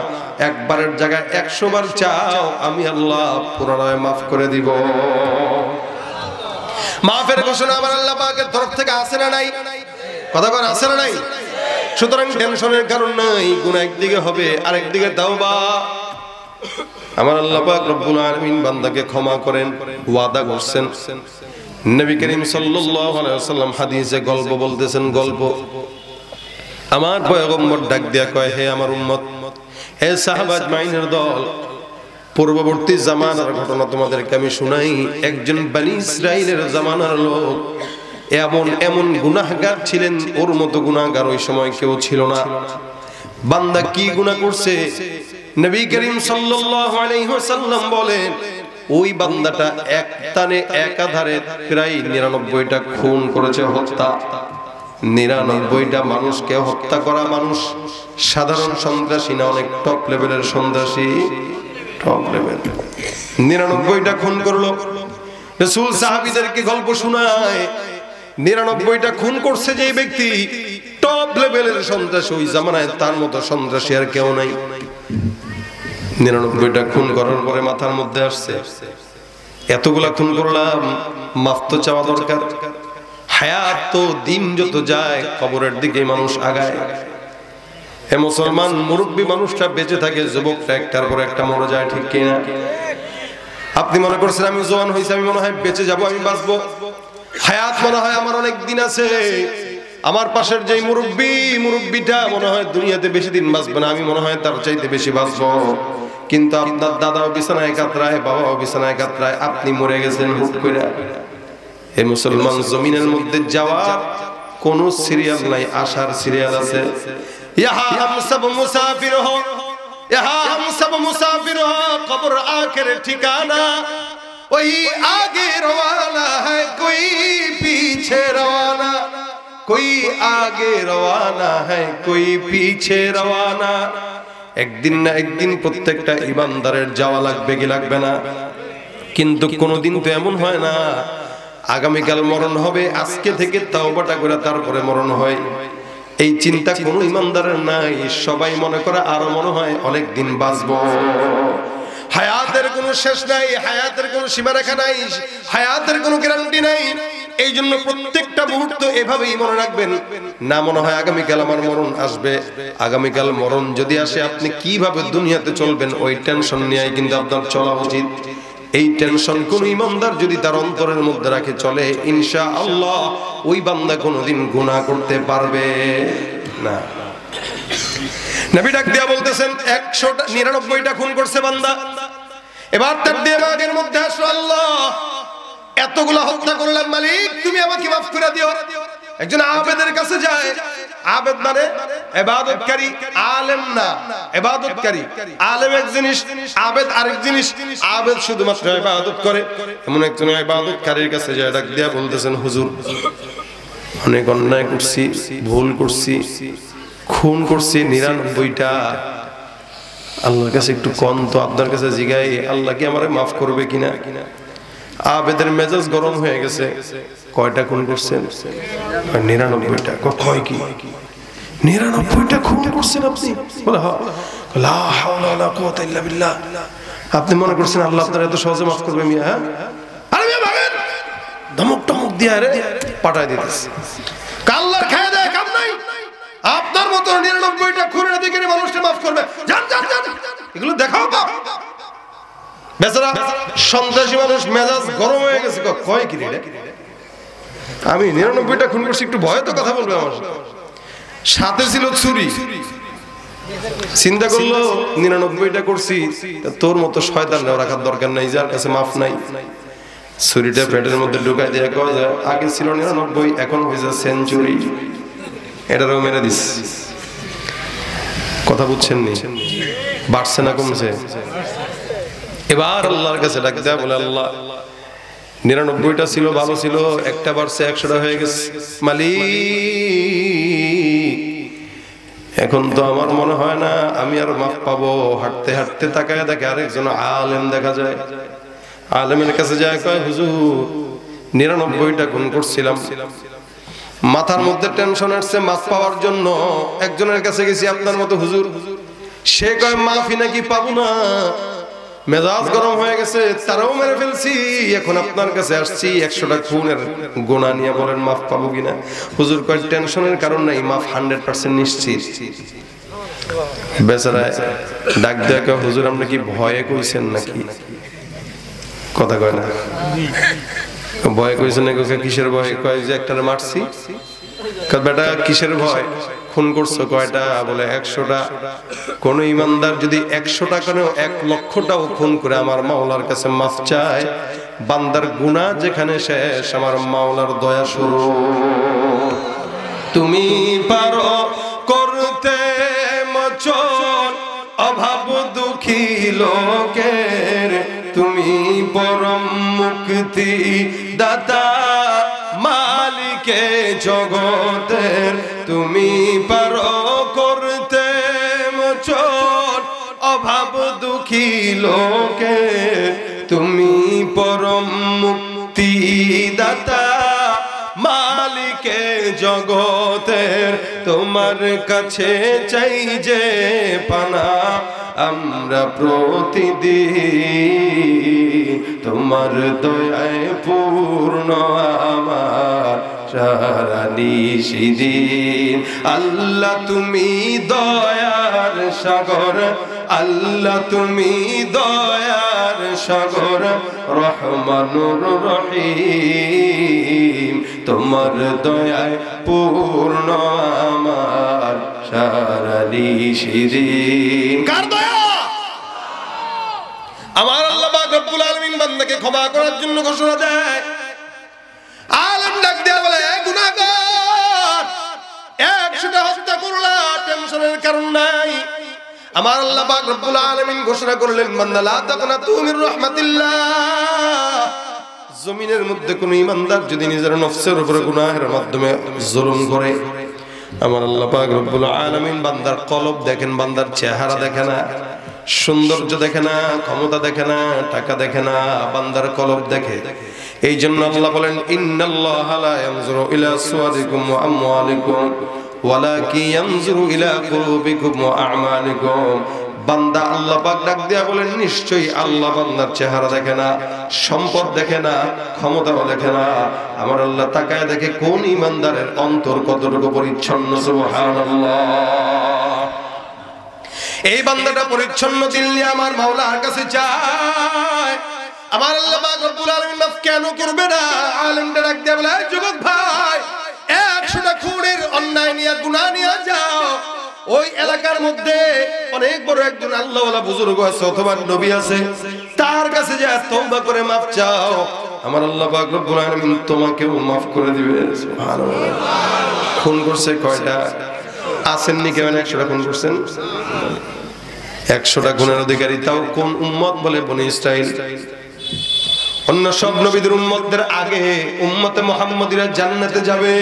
একবারের জায়গায় 100 বার চাও, আমি আল্লাহ পুনরায় মাফ করে দিব। মাফের ঘোষণা আমার আল্লাহ পাকের তরফ থেকে আছে না নাই? কথা বলেন, আছে না নাই? সুতরাং টেনশনের কারণ নাই, গুনাহ একদিকে হবে, আরেকদিকে তাওবা। আমার আল্লাহ পাক রব্বুল আলামিন বান্দাকে ক্ষমা করেন, ওয়াদা করছেন। নবী করিম সাল্লাল্লাহু আলাইহি ওয়াসাল্লাম হাদিসে গল্প বলতেছেন, গল্প আমার পয়গম্বর ডাক দিয়া কয়, হে আমার উম্মত, হে সাহাবা আজমাইনের দল, পূর্ববর্তী জামানার ঘটনা তোমাদেরকে আমি শুনাই। একজন বনি ইসরাইলের জামানার লোক এমন গুনাহগার ছিলেন, ওর মতো গুনাহগার ওই সময় কেউ ছিল না। বান্দা কি গুনাহ করছে? নবী করিম সাল্লাল্লাহু আলাইহি ওয়াসাল্লাম বলেন, ওই বান্দাটা এক টানে একাধারে প্রায় 99টা খুন করেছে, হত্যা। 99টা মানুষকে হত্যা করা মানুষ সাধারণ সন্ত্রাসী না, অনেক টপ লেভেলের সন্ত্রাসী, টপ লেভেল। 99টা খুন করলো। রাসূল সাহাবীদেরকে গল্প শোনায়, 99টা খুন করছে যে ব্যক্তি, টপ লেভেলের সন্ত্রাসী। ওই জামানায় তার মতো সন্ত্রাসী আর কেউ নাই। 99টা খুন করার পরে মাথার মধ্যে আসছে, এতগুলা খুন করলাম, মাফ তো চাওয়া দরকার। হায়াত তো দিন যত যায় কবরের দিকে মানুষ আগায়। হে মুসলমান, মুরব্বী মানুষটা বেঁচে থাকে, যুবকটা একটার পর একটা মরে যায়, ঠিক কিনা? আপনি মনে করছেন আমি জওয়ান হইছি, আমি মনে হয় বেঁচে যাব, আমি বাঁচবো, হায়াত মনে হয় আমার অনেক দিন আছে। আমার পাশের যে মুরব্বীটা মনে হয় দুনিয়াতে বেশি দিন বাঁচবে না, আমি মনে হয় তার চাইতে বেশি বাঁচবো। কিন্তু আপনার দাদাও বিছানায় কাতরায়, বাবাও বিছানায় কাতরায়, আপনি মরে গেছেন হুট করে। হে মুসলমান, জমিনের মধ্যে যাওয়ার কোন সিরিয়াল নাই, আসার সিরিয়াল আছে। ইহা হাম সব মুসাফির হো, ইহা হাম সব মুসাফির হো, কবর আখির ঠিকানা, वही आगे रवाना है कोई पीछे रवाना, कोई आगे रवाना है कोई पीछे रवाना। একদিন না একদিন প্রত্যেকটা ইমানদারের যাওয়া লাগবে কি লাগবে না? কিন্তু কোনদিন তো এমন হয় না আগামীকাল মরণ হবে, আজকে থেকে তাওবাটা করে তারপরে মরণ হয়। এই চিন্তা কোনো ইমানদারের নাই। সবাই মনে করে আরো মনে হয় অনেক দিন বাঁচবো। হায়াতের কোনো শেষ নাই, হায়াতের কোনো সীমারেখা নাই, হায়াতের কোনো গ্যারান্টি নাই। এই জন্য প্রত্যেকটা মুহূর্ত এভাবেই মনে রাখবেন, না মনে হয় আগামীকাল আমার মরণ আসবে। আগামীকাল মরণ যদি আসে আপনি কিভাবে দুনিয়াতে চলবেন ওই টেনশন নিয়ে কিন্তু আপনার চলা উচিত। এই টেনশন কোন ইমানদার যদি তার অন্তরের মধ্যে রাখে চলে, ইনশাআল্লাহ ওই বান্দা কোনোদিন গুনাহ করতে পারবে না। নবী ডাক দিয়া বলতেছেন 199টা খুন করছে বান্দা। এবার তার দিমাগের মধ্যে আসলো, আল্লাহ এতগুলা হত্যা করলাম, মালিক তুমি আমাকে মাফ করে দিও। একজন আবেদের কাছে যায়, আবেদ মানে ইবাদতকারী, আলেম না ইবাদতকারী। আলেম এক জিনিস, আবেদ আরেক জিনিস। আবেদ শুধুমাত্র ইবাদত করে। এমন একজন ইবাদতকারীর কাছে যায় ডাক দিয়া বলতেছেন, হুজুর অনেক অন্যায় করছি, ভুল করছি, খুন করছি 99টা। আল্লাহর কাছে একটু কোন তো, আপনার কাছে জিগাই আল্লাহ কি আমারে মাফ করবে কিনা। আবেদের মেজাজ গরম হয়ে গেছে। কয়টা খুন করছেন? 99টা। কয় কি 99টা খুন করছেন আপনি? বলে হ্যাঁ। লা হাওলা ওয়ালা কুওয়াতা ইল্লা বিল্লাহ। আপনি মনে করছেন আল্লাহ আপনার এত সহজে মাফ করবে মিয়া? হ্যাঁ, আরে মিয়া ভাগেন, ধমক টমক দিয়া রে পাঠায় দিতেছে। আল্লাহর খায় দেয় কাম নাই। আপনার মতো 99টা খুনের দিকে মানুষকে মাফ করবে? জান জান জান, এগুলো দেখাও তো। বেচারা সন্ত্রাসী মানুষ মেজাজ গরম হয়ে গেছে। কয় কি রে, আমি 99টা খুন করছি, একটু ভয়ে তো কথা বলবে আমার সাথে। ছিল ছুরি। চিন্তা করলো 99টা করছি, তোর মতো শয়তান রাখার দরকার নাই, যার কাছে মাফ নাই। ছুরিটা পেটের মধ্যে ঢুকাই দিয়ে কয় যায় আগে ছিল 99, এখন হয়েছে সেঞ্চুরি, এটারও মেরে দিস। কথা বুঝছেন নি? বাড়ছে না কমছে? এবার আল্লাহর কাছে ডাক দেয়া বলে, আল্লাহ 99টা ছিল, ভালো ছিল, একটা বাড়ছে 100টা হয়ে গেছে। মালিক এখন তো আমার মনে হয় না আমি আর মাফ পাবো। হাঁটতে হাঁটতে তাকায় দেখে আরেকজন আলেম দেখা যায়। আলেমের কাছে যায়, কয় হুজুর 99টা খুন করছিলাম, মাথার মধ্যে টেনশন আসছে মাফ পাওয়ার জন্য। একজনের কাছে গেছি আপনার মতো হুজুর, সে কয় মাফি নাকি পাবো না, মেজাজ গরম হয়ে গেছে, তারাও মেরে ফেলছি, এখন আপনার কাছে আসছি 100টা খুনের গুনাহ নিয়ে, বলেন মাফ পাবো কিনা। হুজুর কয় টেনশনের কারণ নাই, মাফ 100% নিশ্চিত। বেচারা ডাক দেয়া কয়, হুজুর আপনি কি ভয়ে কইছেন নাকি? কথা কয় না, ভয়ে কইছেন নাকি? কিসের ভয়? কয় যে একটারে মারছি। বেটা কিসের ভয়? খুন করছো কয়টা? বলে 100টা। কোন ইমানদার যদি 100টা কেন 1 লক্ষটাও খুন করে আমার মাওলার কাছে মাফ চায়, বান্দার গুনাহ যেখানে শেষ, আমার মাওলার দয়া শুরু। তুমি পারো করতে মোচন অভাব দুঃখী লোকের, তুমি পরম মুক্তি দাতা মালিকে জগতের। তুমি পারো করতে মোচন অভাব দুঃখী লোকে, তুমি পরম মুক্তি দাতা মালিকে জগতের। তোমার কাছে চাই যে পানা আমরা প্রতিদিন, তোমার দয়ায় পূর্ণ আমার সারা নিশিদিন। আল্লাহ তুমি দয়ার সাগর, আল্লাহ তুমি দয়ার সাগর, রহমানুর রহিম। তোমার দয়ায় পূর্ণ আমার সারা নিশিদিন। কার দয়া? আমার আল্লাহ পাক রব্বুল আলামিন বান্দাকে ক্ষমা করার জন্য ঘোষণা দেয়। আলেম ডাক দেয়া বলে, গুনাহগার 100টা হত্যা করলা, টেনশনের কারণ নাই। আমার আল্লাহ পাক রব্বুল আলামিন ঘোষণা করলেন, বান্দা লা তাকনাতু মির রাহমাতিল্লাহ। জমিনের মধ্যে কোন ইমানদার যদি নিজের নফসের উপরে গুনাহের মাধ্যমে জুলুম করে, আমার আল্লাহ পাক রব্বুল আলামিন বান্দার কলব দেখেন, বান্দার চেহারা দেখে না, সৌন্দর্য দেখে না, ক্ষমতা দেখে না, টাকা দেখে না, বান্দার কলব দেখে। এই জন্য আল্লাহ বলেন, ইন্নাল্লাহা লা ইয়ানজুরু ইলা সুওয়ারিকুম ওয়া আমওয়ালিকুম ওয়ালাকিন ইয়ানজুরু ইলা কুলুবিকুম ওয়া আ'মালিকুম। বান্দা আল্লাহ পাক ডাক দিয়া বলেন, নিশ্চয়ই আল্লাহ বান্দার চেহারা দেখে না, সম্পদ দেখে না, ক্ষমতাও দেখে না। আমার আল্লাহ তাকায় দেখে কোন ইমানদারের অন্তর কতটুকু পরিচ্ছন্ন। সুবহানাল্লাহ। এই বান্দাটা পরিচ্ছন্ন দিল নিয়ে আমার মাওলার কাছে যায়। আমার আল্লাহ পাক রব্বুল আলামিন মাফ কেন করবে না? আলেমটা ডাক দিয়া বলে, যুবক ভাই 100টা খুনের অন্যায় নিয়ে গুনাহ নিয়ে যাও, ওই এলাকার মধ্যে অনেক বড় একজন আল্লাহওয়ালা বুজুর্গ আছে অথবা নবী আছে, তার কাছে যা তওবা করে মাফ চাও, আমার আল্লাহ পাক রব্বুল আলামিন তোমাকেও মাফ করে দিবে। সুবহানাল্লাহ। খুন করছে কয়টা? আসেননি কেউ 100টা খুন করছেন? 100টা খুনের অধিকারী তাও কোন উম্মত? বলে বনি ইসরাইল। অন্য সব নবীদের উম্মতদের আগে উম্মতে মুহাম্মদীরা জান্নাতে যাবে।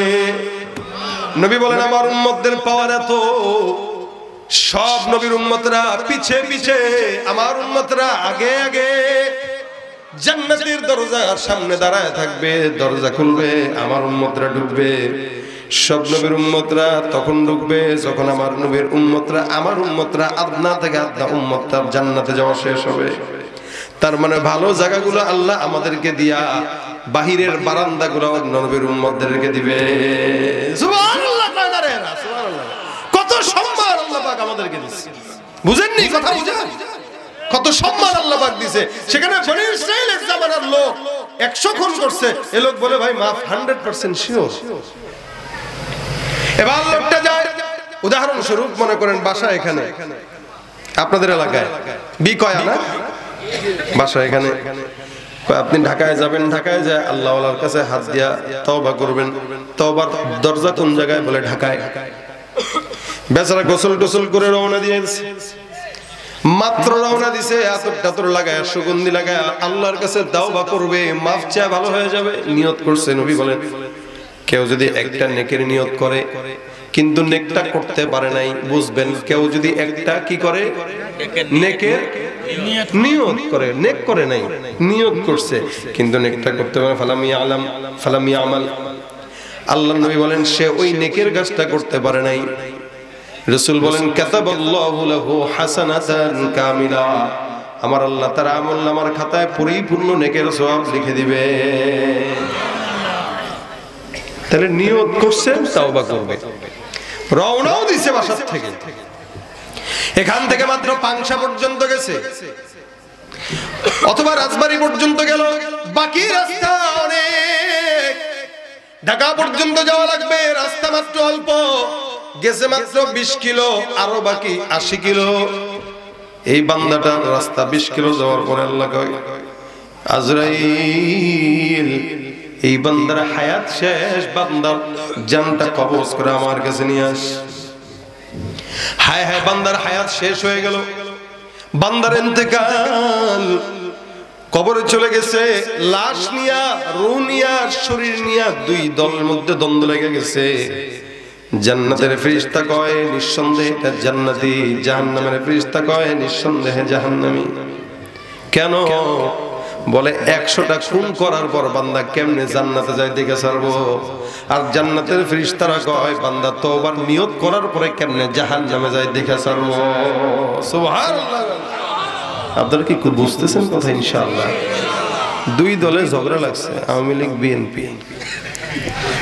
নবী বলেন আমার উম্মতদের পাওয়ার এত, সব নবীর উম্মতরা পিছে পিছে, আমার উম্মতরা আগে আগে জান্নাতের দরজার সামনে দাঁড়ায় থাকবে। দরজা খুলবে, আমার উম্মতরা ঢুকবে। সব নবীর উম্মতরা তখন ঢুকবে যখন আমার নবীর উম্মতরা, আমার উম্মতরা আদনা থেকে আদনা উম্মতরা জান্নাতে যাওয়া শেষ হবে। তার মানে ভালো জায়গাগুলো আল্লাহ আমাদেরকে দিয়া বাহিরের বারান্দাগুলো নবীর উম্মতদেরকে দিবে। সুবহানাল্লাহ, সুবহানাল্লাহ। কত সম্মান আল্লাহ পাক আমাদেরকে দিয়েছে, বুঝেননি? কথা বুঝেন? কত সম্মান আল্লাহ পাক দিয়েছে। সেখানে বনি ইসরাইলের জামানার লোক 100 খুন করছে, এ লোক বলে ভাই মাফ 100% শিওর। এবার লোকটা যায়, উদাহরণস্বরূপ মনে করেন বাসা এখানে আপনাদের এলাকায়, বিকয়া না বাসা এখানে, আপনি ঢাকায় যাবেন, ঢাকায় যায় আল্লাহ ওয়ালার কাছে হাত দিয়া তওবা করবেন। তওবার দরজা কোন জায়গায়? বলে ঢাকায়। বেচারা গোসল টোসল করে রওনা দিয়েছে, মাত্র রওনা দিছে, আতর টাতর লাগায় সুগন্ধি লাগায় আল্লাহর কাছে তওবা করবে, মাফ চায়, ভালো হয়ে যাবে, নিয়ত করছে। নবী বলেন কেউ যদি একটা নেকের নিয়ত করে কিন্তু নেকটা করতে পারে নাই, বুঝবেন কেউ যদি একটা কি করে নেকের নিয়ত করে, নেক করে নাই, নিয়ত করছে কিন্তু নেকটা করতে পারে, ফালাম ইয়ামাল, আল্লাহর নবী বলেন সে ওই নেকের কাজটা করতে পারে নাই। রাসূল বলেন কাতাবাল্লাহু লাহু হাসানাতান কামিলা, আমার আল্লাহ তার আমলনামার খাতায় পরিপূর্ণ নেকের সওয়াব লিখে দিবে। তাহলে নিয়ত করছেন, তওবা করবে। রওনাও দিছে বাসা থেকে, এখান থেকে মাত্র পাংশা পর্যন্ত গেছে অথবা রাজবাড়ী পর্যন্ত গেল, বাকি রাস্তা অনেক, ঢাকা পর্যন্ত যাওয়া লাগবে, রাস্তা মাত্র অল্প, গেছে মাত্র 20 কিলো, আরো বাকি 80 কিলো। এই বান্দাটার রাস্তা 20 কিলো যাওয়ার পরে আল্লাহ কয় আজরাইল এই বান্দার হায়াত শেষ, বান্দার জানটা কবজ করে আমার কাছে নিয়ে আস। হায় হায়, বান্দার হায়াত শেষ হয়ে গেল, বান্দার ইন্তেকাল, কবরে চলে গেছে, লাশ নিয়া, রূহ নিয়া, শরীর নিয়া দুই দলের মধ্যে দ্বন্দ্ব লেগে গেছে। জান্নাতের ফেরেশতা কয় নিঃসন্দেহে এটা জান্নাতি, জাহান্নামের ফেরেশতা কয় নিঃসন্দেহে জাহান্নামী। কেন? বলে 100টা খুন করার পর বান্দা কেমনে জান্নাতে যায় দেখে ছাড়বো, আর জান্নাতের ফেরেশতারা কয় বান্দা তওবার নিয়ত করার পরে কেমনে জাহান্নামে যায় দেখে ছাড়বো। সুবহানাল্লাহ। আপনারা কি বুঝতেছেন কথা? ইনশাআল্লাহ দুই দলে ঝগড়া লাগছে, আওয়ামী লীগ বিএনপি।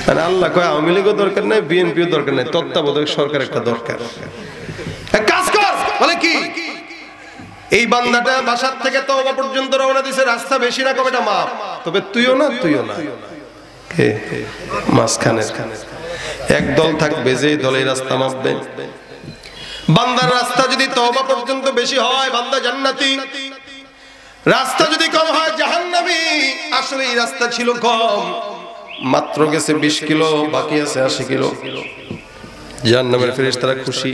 আর আল্লাহ কয় আওয়ামী লীগও দরকার নাই, বিএনপিও দরকার নাই, তত্ত্বাবধায়ক সরকার একটা দরকার। এক কাজ কর, বলে কি? এই বান্দাটা বাসার থেকে তওবা পর্যন্ত রওনা দিছে, রাস্তা বেশি না কম, এটা মাপ, তবে তুইও না কে মাঝখানে এক দল থাকবে, যে দলের রাস্তা মাপবে। বান্দার রাস্তা যদি তওবা পর্যন্ত বেশি হয় বান্দা জান্নাতি, রাস্তা যদি কম হয় জাহান্নামী। আসলে এই রাস্তা ছিল কম, মাত্র গেছে 20 কিলো, বাকি আছে 80 কিলো। জাহান্নামের ফেরেশতারা খুশি,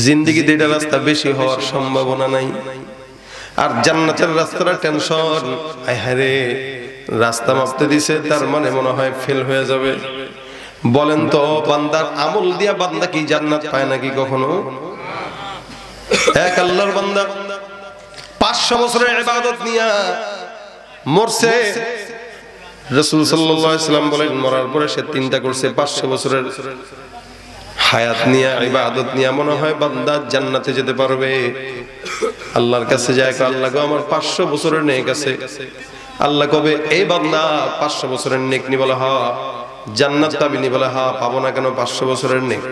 জিন্দেগিতে এটা রাস্তা বেশি হওয়ার সম্ভাবনা নাই। আর জান্নাতের রাস্তাটা টেনশন, আয় হায়রে রাস্তা মাপতে দিছে, তার মানে মনে হয় ফেল হয়ে যাবে। বলেন তো বান্দার আমল দিয়া বান্দা কি জান্নাত পায় নাকি কখনো? এক আল্লাহর বান্দা 500 বছরের ইবাদত নিয়া মরছে। রাসূল সাল্লাল্লাহু আলাইহি ওয়াসাল্লাম বলেন মরার পরে সে চিন্তা করছে 500 বছরের হায়াত নিয়া, ইবাদত নিয়া মনে হয় বান্দা জান্নাতে যেতে পারবে। আল্লাহর কাছে যায়, আল্লাহ গো আমার 500 বছরের নেক আছে। আল্লাহ কবে এই বান্দা 500 বছরের নেক নি? বলে হ্যাঁ। জান্নাত পাবি নি? বলে হ্যাঁ। পাবো না কেন? 500 বছরের নেক।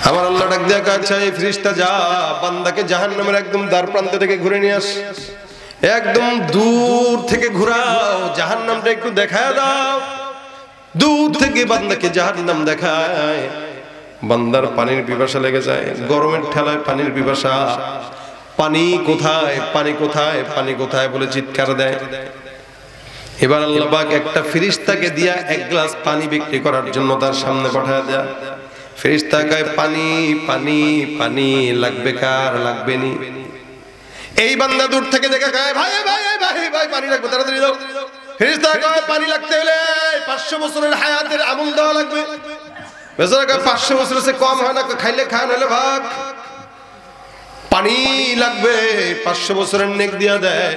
আমার আল্লাহ ডাক দিয়া কাছে, এই ফেরেশতা যা বান্দাকে জাহান্নামের একদম দ্বার প্রান্ত থেকে ঘুরে নিয়ে আস, একদম দূর থেকে ঘুরাও, জাহান্নামটা একটু দেখায় দাও। দূর থেকে বান্দাকে জাহান্নাম দেখায়, বান্দার পানির পিপাসা লেগে যায়, গরমের ঠেলায় পানির পিপাসা, পানি কোথায়, পানি কোথায়, পানি কোথায় বলে চিৎকার দেয়। এবার আল্লাহ পাক একটা ফেরেশতাকে দিয়া 1 গ্লাস পানি বিক্রি করার জন্য তার সামনে পাঠায় দেয়। ফেরেশতা কয় পানি পানি পানি লাগবে কার লাগবে নি এই বান্দা দূর থেকে দেখে কয় ভাই ভাই ভাই ভাই পানি লাগবে তাড়াতাড়ি দাও ফেরেশতা কয় পানি লাগতে হলে 500 বছরের হায়াতের আমল দেওয়া লাগবে বেচারা কয় 500 বছরের চেয়ে কম হয় না খাইলে খান হলে ভাগ পানি লাগবে 500 বছরের নেক দিয়া দেয়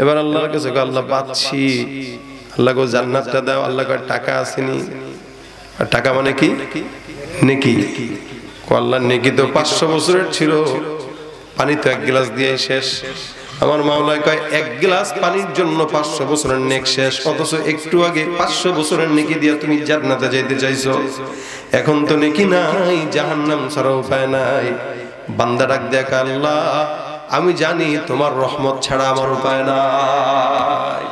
এবার আল্লাহর কাছে কয় আল্লাহ পাচ্ছি আল্লাহ গো জান্নাতটা দাও আল্লাহ কয় টাকা আসেনি আর টাকা মানে কি নেকি কয় আল্লাহ নেকি তো 500 বছরের ছিল পানি তো 1 গ্লাস দিয়ে শেষ আমার মাওলা কয় 1 গ্লাস পানির জন্য 500 বছরের নেক শেষ অথচ একটু আগে 500 বছরের নেকি দিয়া তুমি জান্নাতে যাইতে চাইছো এখন তো নেকি নাই জাহান্নাম ছাড়া উপায় নাই বান্দা ডাক দেয়া কয় আল্লাহ আমি জানি তোমার রহমত ছাড়া আমার উপায় নাই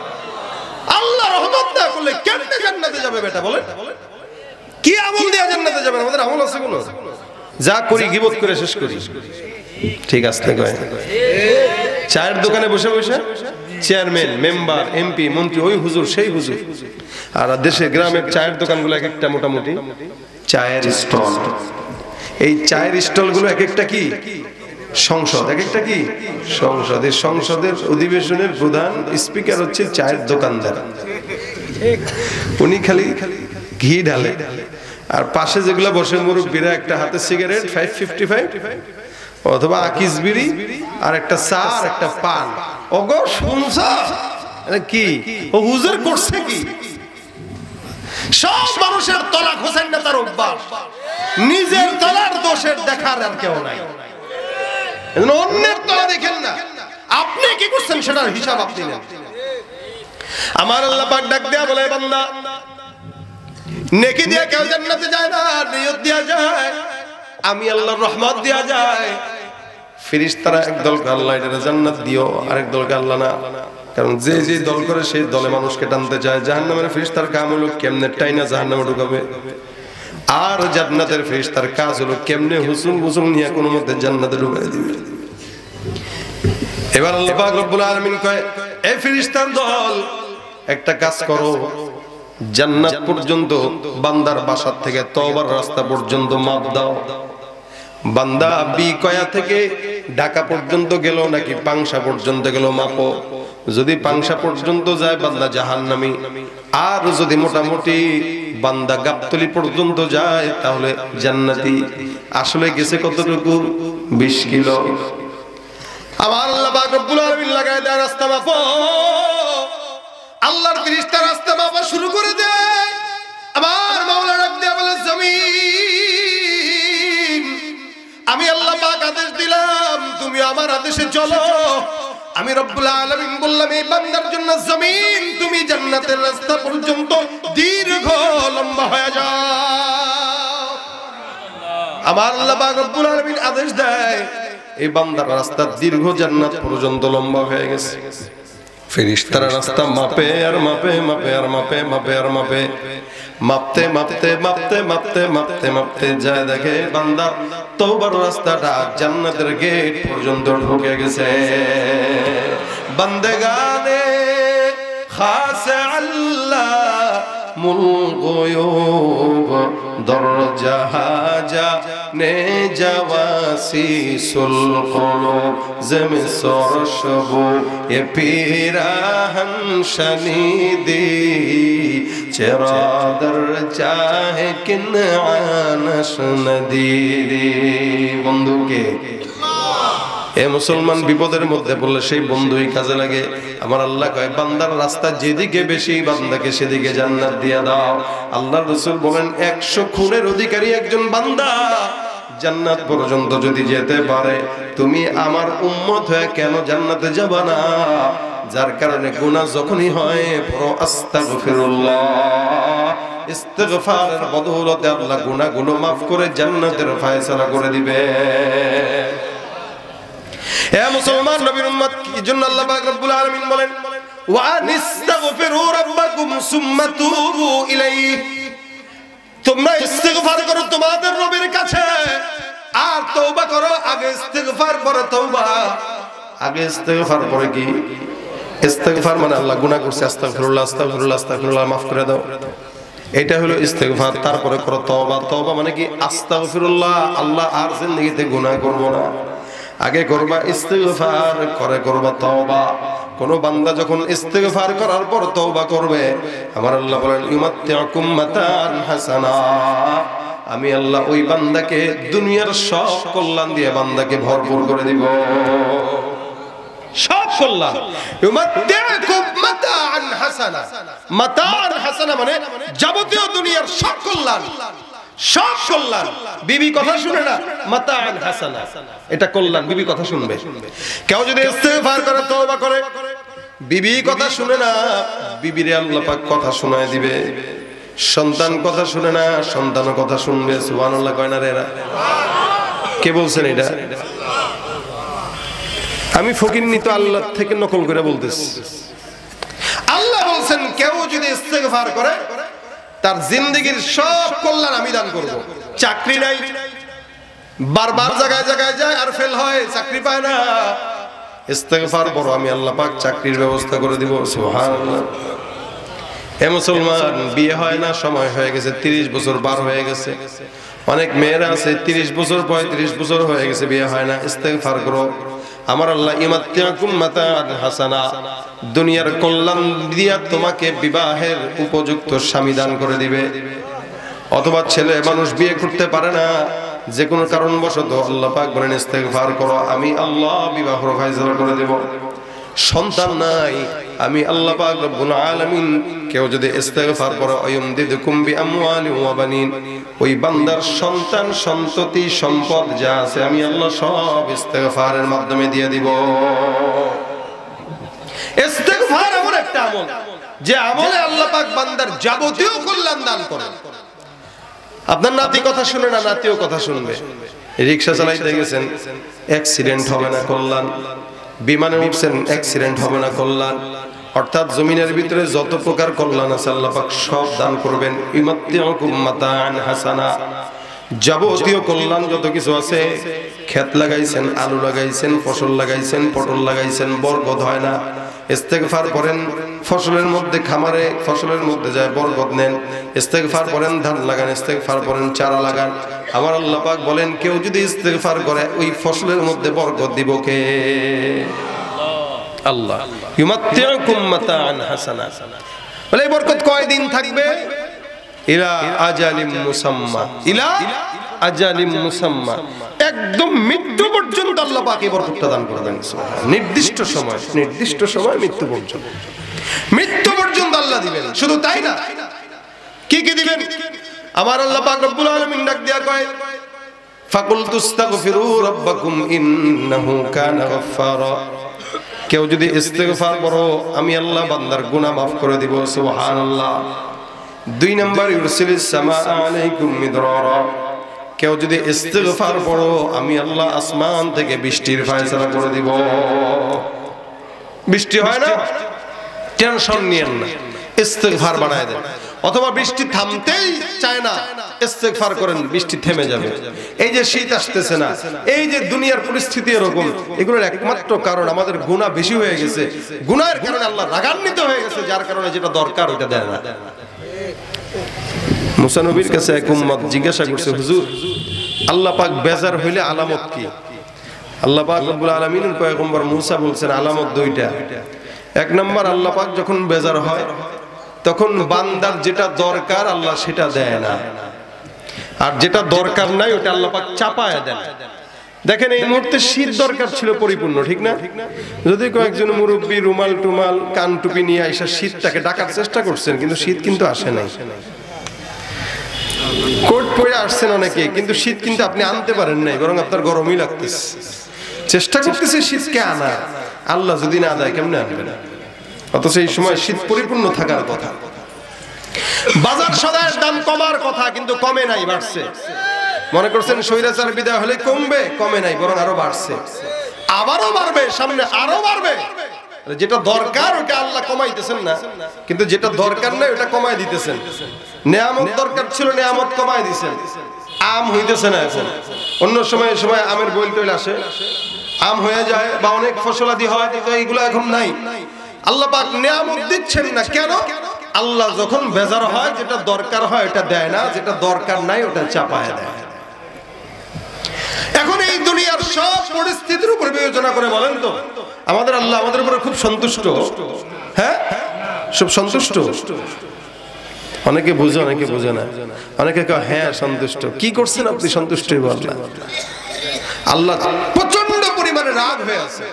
আল্লাহ রহমত না করলে কেমনে জান্নাতে যাবে বেটা বলেন কি আমল দিয়া জান্নাতে যাবে আমাদের আমল আছে কোন যা করি গীবত করে শেষ করি ঠিক আছে কয় চায়ের দোকানে বসে বসে চেয়ারম্যান মেম্বার এমপি মন্ত্রী ওই হুজুর সেই হুজুর আর দেশে গ্রামের চায়ের দোকানগুলো এক একটা মোটামুটি চায়ের স্টল এই চায়ের স্টলগুলো এক একটা কি সংসদ এক একটা কি সংসদ এই সংসদের অধিবেশনের প্রধান স্পিকার হচ্ছে চায়ের দোকানদার উনি খালি ঘি ঢালে আর পাশে যেগুলো বসে মুরব্বীরা একটা হাতে সিগারেট 555 অথবা আকিস বিড়ি আর একটা চা আর একটা পান ওগো শুনছা কি ও হুজুর করছে কি সব মানুষের তলা খোসেন না তার অভ্যাস নিজের তলার দোষের দেখার আর কেউ নাই অন্যের তলা দেখেন না আপনি কি করছেন সেটার হিসাব আপনি নেন আমার আল্লাহ পাক ডাক দেয়া বলে বান্দা নেকি দিয়ে কেউ জান্নাতে যায় না নিয়ত দেয়া যায় আমি আল্লাহর রহমত দেয়া যায় ফেরেশতারা একদলকে আল্লাহ এটা জান্নাত দিও আরেক দলকে আল্লাহ না কারণ যে যে দল করে সেই দলে মানুষকে টানতে চায় জাহান্নামের ফেরেশতার কাম হলো কেমনে টাইনা জাহান্নামে ঢুকাবে আর জান্নাতের ফেরেশতার কাজ হলো কেমনে হুসুল মুসুল নিয়ে কোনো মতে জান্নাতে ঢুকাই দিবে এবার আল্লাহ পাক রব্বুল আলামিন কয় এই ফেরেশতার দল একটা কাজ করো জান্নাত পর্যন্ত বান্দার বাসা থেকে তওবার রাস্তা পর্যন্ত মাপ দাও বান্দা বিকয়া থেকে ঢাকা পর্যন্ত গেল নাকি পাংশা পর্যন্ত গেল মাপো যদি পাংশা পর্যন্ত যায় বান্দা জাহান্নামী আর যদি মোটামুটি বান্দা গাবতলী পর্যন্ত যায় তাহলে জান্নাতি আসলে গেছে কতটুকু 20 কিলো আমার আল্লাহ পাক রব্বুল আলামিন লাগায় দেয় রাস্তা মাপো আল্লাহর ফেরেশতা রাস্তা মাপা শুরু করে দেয় আমার মাওলা ডাক দেয়া বলে জমিন আমি আল্লাহ পাক আদেশ দিলাম তুমি আমার আদেশে চলো আমি রব্বুল আলামিন বললাম এই বান্দার জন্য জমিন তুমি জান্নাতের রাস্তা পর্যন্ত দীর্ঘ লম্বা হয়ে যাও আমার আল্লাহ পাক রব্বুল আলামিন আদেশ দেয় এই বান্দার রাস্তা দীর্ঘ জান্নাত পর্যন্ত লম্বা হয়ে গেছে ফেরেশতারা রাস্তা মাপে আর মাপে মাপে আর মাপে মাপে আর মাপে মাপতে মাপতে মাপতে মাপতে মাপতে মাপতে যায় দেখে বান্দা তওবার রাস্তাটা জান্নাতের গেট পর্যন্ত ঢুকে গেছে বান্দেগানে খাস আল্লাহ মুল গুয়ুব দরজাহাজা নে জাওয়াসিসুল কুলুব জমি সরশবু এ পিরাহন শনিদি চেরাদর চাহে কিনআনশ নদীরি বন্ধুকে এ মুসলমান বিপদের মধ্যে বললে সেই বন্ধুই কাজে লাগে আমার আল্লাহ কয় বান্দার রাস্তা যেদিকে বেশি বান্দাকে সেদিকে জান্নাত দিয়া দাও আল্লাহর রাসূল বলেন 100 খুনের অধিকারী একজন বান্দা জান্নাত পর্যন্ত যদি যেতে পারে তুমি আমার উম্মত হয়ে কেন জান্নাতে যাবা না যার কারণে গুনাহ যখনই হয় পড়ো আস্তাগফিরুল্লাহ ইস্তিগফারের বদৌলতে আল্লাহ গুনাহগুলো maaf করে জান্নাতের ফয়সালা করে দিবে হে মুসলমান নবীর উম্মত কি জন্য আল্লাহ পাক রব্বুল আলামিন বলেন ওয়া আনিস্তাগফিরু রাব্বাকুম সুম্মা তুবু ইলাইহি তোমরা ইস্তিগফার করো তোমাদের রবের কাছে আর তওবা করো আগে ইস্তিগফার পরে তওবা আগে ইস্তিগফার পরে কি ইস্তিগফার মানে আল্লাহ গুনাহ করছে আস্তাগফিরুল্লাহ আস্তাগফিরুল্লাহ আস্তাগফিরুল্লাহ maaf করে দাও এটা হলো ইস্তেগফার। তারপরে করো তওবা। তওবা মানে কি? আস্তাগফিরুল্লাহ, আল্লাহ আর জিন্দেগিতে গুনাহ করব না। আগে করবা ইস্তেগফার, করে করবা তওবা। কোন বান্দা যখন ইস্তেগফার করার পর তওবা করবে, আমার আল্লাহ বলেন ইউমাত্তিউকুম মাতান হাসানা, আমি আল্লাহ ওই বান্দাকে দুনিয়ার সব কল্যাণ দিয়ে বান্দাকে ভরপুর করে দিব। সব কল্যাণ। ইউমাত্তিউকুম মাতান হাসানা, মাতান হাসানা মানে যাবতীয় দুনিয়ার সব কল্যাণ, সব কল্যাণ। বিবি কথা শুনে না, মাতান হাসানা, এটা কল্যাণ। বিবি কথা শুনবে। কেউ যদি ইস্তেগফার করে তওবা করে, বিবি কথা শুনে না, বিবিরে আল্লাহ পাক কথা শোনায় দিবে। সন্তান কথা শুনে না, সন্তানও কথা শুনবে। সুবহানাল্লাহ কয় না রে? কে বলছেন এটা? আমি ফকিরনি তো আল্লাহ থেকে নকল করে বলতেছি। আল্লাহ বলছেন কেউ যদি ইস্তেগফার করে তার জিন্দেগীর সব কল্যাণ আমি দান করব। চাকরি নাই, বারবার জায়গায় জায়গায় যায় আর ফেল হয়, চাকরি পায় না। ইস্তেগফার করো, আমি আল্লাহ পাক চাকরির ব্যবস্থা করে দিব। সুবহানাল্লাহ। এ মুসলমান, বিয়ে হয় না, সময় হয়ে গেছে, 30 বছর পার হয়ে গেছে। অনেক মেয়েরা আছে 30 বছর 35 বছর হয়ে গেছে, বিয়ে হয় না। ইস্তেগফার করো, আমার আল্লাহ ইমাত্তিউকুম মাতান হাসানা, দুনিয়ার কল্যাণ দিয়া তোমাকে বিবাহের উপযুক্ত স্বামী দান করে দিবে। অথবা ছেলে মানুষ বিয়ে করতে পারে না, যে কোনো কারণবশত আল্লাহ পাক বলেন ইস্তেগফার করো, আমি আল্লাহ বিবাহের ফয়সালা করে দেব। সন্তান নাই, আমি আল্লাহ পাক রব্বুল আলামিন কেউ যদি ইস্তেগফার করে আয়ুমদিদুকুম বিআমওয়ালি ওয়া বানিন, ওই বান্দার সন্তান সন্ততি সম্পদ যা আছে আমি আল্লাহ সব ইস্তেগফারের মাধ্যমে দিয়ে দিব। ইস্তেগফার এমন একটা আমল যে আমলে আল্লাহ পাক বান্দার যাবতীয় কল্যাণ দান করেন। আপনার নাতি কথা শুনে না, নাতিও কথা শুনবে। রিকশা চালাইতে গেছেন, অ্যাক্সিডেন্ট হবে না, কল্যাণ। বিমানে উঠছেন, অ্যাক্সিডেন্ট হবে না, কল্যাণ। অর্থাৎ জমিনের ভিতরে যত প্রকার কল্যাণ আছে আল্লাহ পাক সব দান করবেন। ইমাত্তিউকুম মাতান হাসানা, যাবতীয় কল্যাণ যত কিছু আছে। ক্ষেত লাগাইছেন, আলু লাগাইছেন, ফসল লাগাইছেন, পটল লাগাইছেন, বরকত হয় না, ইস্তেগফার করেন। ফসলের মধ্যে, খামারে ফসলের মধ্যে যায় বরকত নেন। ইস্তেগফার করেন, ধান লাগান, ইস্তেগফার করেন, চারা লাগান। আমার আল্লাহ পাক বলেন কেউ যদি ইস্তেগফার করে ওই ফসলের মধ্যে বরকত দিব কে? আল্লাহ। ইউমাত্তিউকুম মাতান হাসানা, বলে এই বরকত কয়দিন থাকবে? ইলা আজালিম মুসাম্মা, ইলা আজালিম মুসাম্মা, একদম মৃত্যু পর্যন্ত আল্লাহ পাক এই বরকতটা দান করবেন। নির্দিষ্ট সময়, নির্দিষ্ট সময়, মৃত্যু পর্যন্ত, মৃত্যু পর্যন্ত আল্লাহ দিবেন। শুধু তাই না, কি কি দিবেন? আমার আল্লাহ পাক রব্বুল আলামিন ডাক দিয়া কয় ফাকুল তুস্তাগফিরু রাব্বাকুম ইন্নাহু কানা গাফফারা, কেউ যদি ইস্তেগফার করো আমি আল্লাহ বান্দার গুনাহ maaf করে দিব। সুবহানাল্লাহ। 2 নাম্বার ইউরসিলিস সামা আলাইকুম মিদরারা, কেউ যদি ইস্তেগফার করো আমি আল্লাহ আসমান থেকে বৃষ্টির ফয়সালা করে দিব। বৃষ্টি হয় না, টেনশন নিয়েন না, ইস্তেগফার বানায় দেন। অথবা বৃষ্টি থামতেই চায় না, ইস্তেগফার করেন, বৃষ্টি থেমে যাবে। এই যে শীত আসতেছে না, এই যে দুনিয়ার পরিস্থিতি এরকম, এগুলোর একমাত্র কারণ আমাদের গুনাহ বেশি হয়ে গেছে। গুনাহের কারণে আল্লাহ রাগান্বিত হয়ে গেছে, যার কারণে যেটা দরকার ওটা দেয় না। মুসা নবীর কাছে এক উম্মত জিজ্ঞাসা করছে, হুজুর আল্লাহ পাক বেজার হইলে আলামত কি? আল্লাহ পাক রব্বুল আলামিনের পয়গম্বর মুসা বলছেন আলামত 2টা। 1 নাম্বার, আল্লাহ পাক যখন বেজার হয় তখন বান্দার যেটা দরকার আল্লাহ সেটা দেয় না, আর যেটা দরকার নাই ওটা আল্লাহ পাক চাপায় দেন। দেখেন এই মুহূর্তে শীত দরকার ছিল পরিপূর্ণ, ঠিক না? যদি কয়েকজন মুরব্বী রুমাল টুমাল কান টুপি নিয়ে আইসা শীতটাকে ডাকার চেষ্টা করছেন, কিন্তু শীত কিন্তু আসে নাই। কোট পরে আসছেন অনেকে, কিন্তু শীত কিন্তু আপনি আনতে পারেন নাই, বরং আপনার গরমই লাগতেছে। চেষ্টা করতেছে শীতকে আনা, আল্লাহ যদি না দেয় কেমনে আনবেন? অথচ এই সময় শীত পরিপূর্ণ থাকার কথা। বাজার সদায়ের দাম কমার কথা, কিন্তু কমে নাই, বাড়ছে। মনে করছেন স্বৈরাচার বিদায় হলে কমবে, কমে নাই, বরং আরো বাড়ছে। আবারও বাড়বে, সামনে আরো বাড়বে। যেটা দরকার ওটা আল্লাহ কমাইতেছেন না, কিন্তু যেটা দরকার নাই ওটা কমাই দিতেছেন। নেয়ামত দরকার ছিল, নেয়ামত কমাই দিয়েছেন। আম হইতেছে না এখন, অন্য সময় আমের বইল টইল আসে, আম হয়ে যায় বা অনেক ফসলাদি হয়, কিন্তু এইগুলো এখন নাই। আল্লাহ পাক নেয়ামত দিচ্ছেন না, কেন? আল্লাহ যখন বেজার হয় যেটা দরকার হয় এটা দেয় না, যেটা দরকার নাই ওটা চাপায় দেয়। এখন এই দুনিয়ার সব পরিস্থিতির উপর বিবেচনা করে বলেন তো আমাদের আল্লাহ আমাদের উপরে খুব সন্তুষ্ট? হ্যাঁ, সব সন্তুষ্ট। অনেকে বুঝে অনেকে বুঝে না, অনেকে কয় হ্যাঁ সন্তুষ্ট। কি করছেন আপনি সন্তুষ্টই বললেন? আল্লাহ প্রচন্ড পরিমাণে রাগ হয়ে আছে,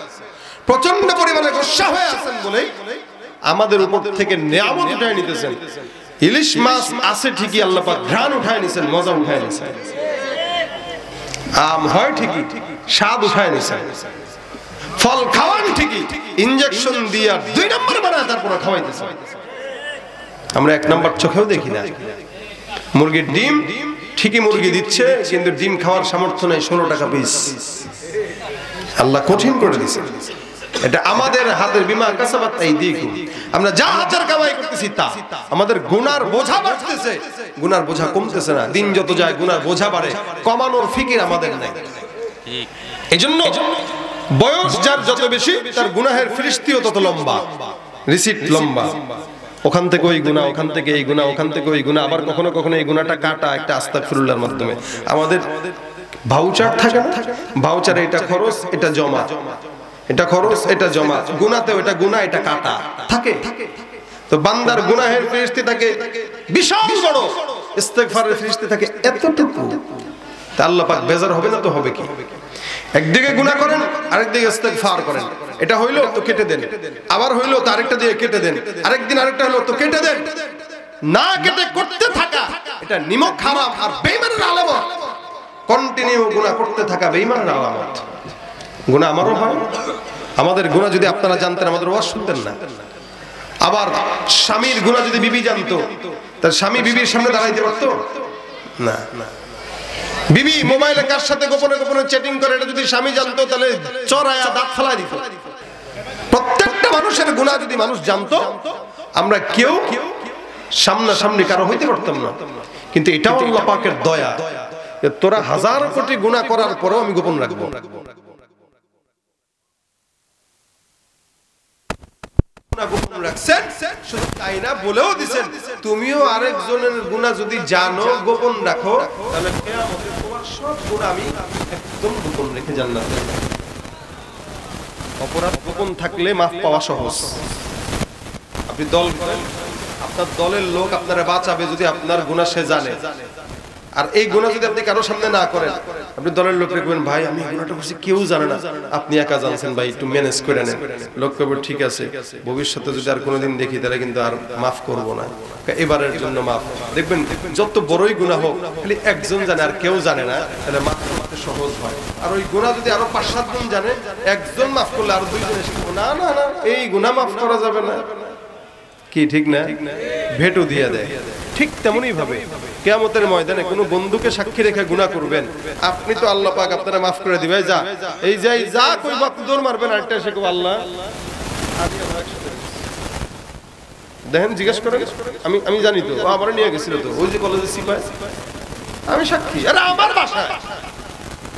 প্রচন্ড পরিমাণে গোসা হয়ে আছেন বলেই আমাদের উপর থেকে নিয়ামত উঠায় নিতেছেন। ইলিশ মাছ আছে ঠিকই, আল্লাহ পাক ঘ্রাণ উঠায় নিছেন, মজা উঠায় নিছেন। আম হয় ঠিকই, স্বাদ উঠায় নিছেন। ফল খাওয়ান ঠিকই, ইনজেকশন দিয়া 2 নম্বর বানায় তারপর খাওয়াইতেছেন। আমরা 1 নম্বর চোখেও দেখি না। মুরগির ডিম ঠিকই মুরগি দিচ্ছে, কিন্তু ডিম খাওয়ার সামর্থ্য নেই, 16 টাকা পিস। আল্লাহ কঠিন করে দিয়েছে। এটা আমাদের হাতের বিমা কাসাবাত আইদিকুম। আমরা যা হাতের কামাই করতেছি তা আমাদের গুনার বোঝা বাড়তেছে, গুনার বোঝা কমতেছে না। দিন যত যায় গুনার বোঝা বাড়ে, কমানোর ফিকির আমাদের নাই। এইজন্য বয়স যার যত বেশি তার গুনাহের ফিরিস্তিও তত লম্বা, রিসিট লম্বা। ওখান থেকে ওই গুনাহ, ওখান থেকে এই গুনাহ, ওখান থেকে ওই গুনাহ। আবার কখনো কখনো এই গুনাহটা কাটা একটা আস্তাগফিরুল্লাহর মাধ্যমে। আমাদের ভাউচার থাকে না, ভাউচারে এটা খরচ এটা জমা, এটা খরচ এটা জমা। গুনাহতেও এটা গুনাহ এটা কাটা থাকে। তো বান্দার গুনাহের ফিরিস্তি থাকে বিশাল বড়, ইস্তেগফারের ফিরিস্তি থাকে এতটুকু। তা আল্লাহ পাক বেজার হবে না তো হবে কি? একদিকে গুনাহ করেন, আরেকদিকে ইস্তেগফার করেন। এটা হইলো তো কেটে দেন, আবার হইলো তো আরেকটা দিয়ে কেটে দেন, আরেকদিন আরেকটা হলো তো কেটে দেন। না কেটে করতে থাকা এটা নিমক হারাম আর বেঈমানের আলামত। কন্টিনিউ গুনাহ করতে থাকা বেঈমানের আলামত। গুনাহ আমারও হয়, আমাদের গুনাহ যদি আপনারা জানতেন আমাদের ওয়াজ শুনতেন না। আবার স্বামীর গুনাহ যদি বিবি জানতো তার স্বামী বিবির সামনে দাঁড়াইতে পারতো না। বিবি মোবাইলে কার সাথে গোপনে গোপনে চ্যাটিং করে এটা যদি স্বামী জানতো তাহলে চড়ায়া দাঁত ফেলাই দিত। প্রত্যেকটা মানুষের গুনাহ যদি মানুষ জানতো আমরা কেউ সামনাসামনি কারো হইতে পারতাম না। কিন্তু এটাও আল্লাহ পাকের দয়া, তোরা 1000 কোটি গুনাহ করার পরেও আমি গোপন রাখবো। গোপন রাখছেন, শুধু তাই না বলেও দিবেন তুমিও আরেকজনের গুনাহ যদি জানো গোপন রাখো তাহলে কিয়ামতে তোমার সব গুনাহ আমি একদম গোপন রেখে জান্নাতে। অপরাধ গোপন থাকলে মাফ পাওয়া সহজ। আপনি দল করেন, আপনার দলের লোক আপনারা বাঁচাবে যদি আপনার গুনাহ সে জানে। আর এই গুনাহ যদি আপনি কারো সামনে না করেন, আপনি দলের লোককে বলবেন ভাই আমি গুনাহটা করছি কেউ জানে না, আপনি একা জানছেন ভাই একটু ম্যানেজ করে নেন। লোক কবে ঠিক আছে, ভবিষ্যতে যদি আর কোনোদিন দেখি তাহলে কিন্তু আর মাফ করব না, এবারের জন্য মাফ। দেখবেন যত বড়ই গুনাহ হোক খালি একজন জানে আর কেউ জানে না, তাহলে মাফ করতে সহজ হয়। আর ওই গুনাহ যদি আরো 5-7 জন জানে, একজন মাফ করলে আরো 2 জন এসে না না না এই গুনাহ মাফ করা যাবে না, কি ঠিক না, ভেটো দিয়ে দেয়। ঠিক তেমনই ভাবে কিয়ামতের ময়দানে কোনো বন্ধুকে সাক্ষী রেখে গুনাহ করবেন, আপনি তো আল্লাহ পাক আপনারা মাফ করে দিবে। যা এই যাই যা কই বাপ দৌড় মারবেন আরেকটা এসে কো আল্লাহ দেখেন জিজ্ঞেস করেন আমি জানি তো ও আমারে নিয়ে গেছিল তো ওই যে কলেজে সিপাই, আমি সাক্ষী। আরে আমার বাসায়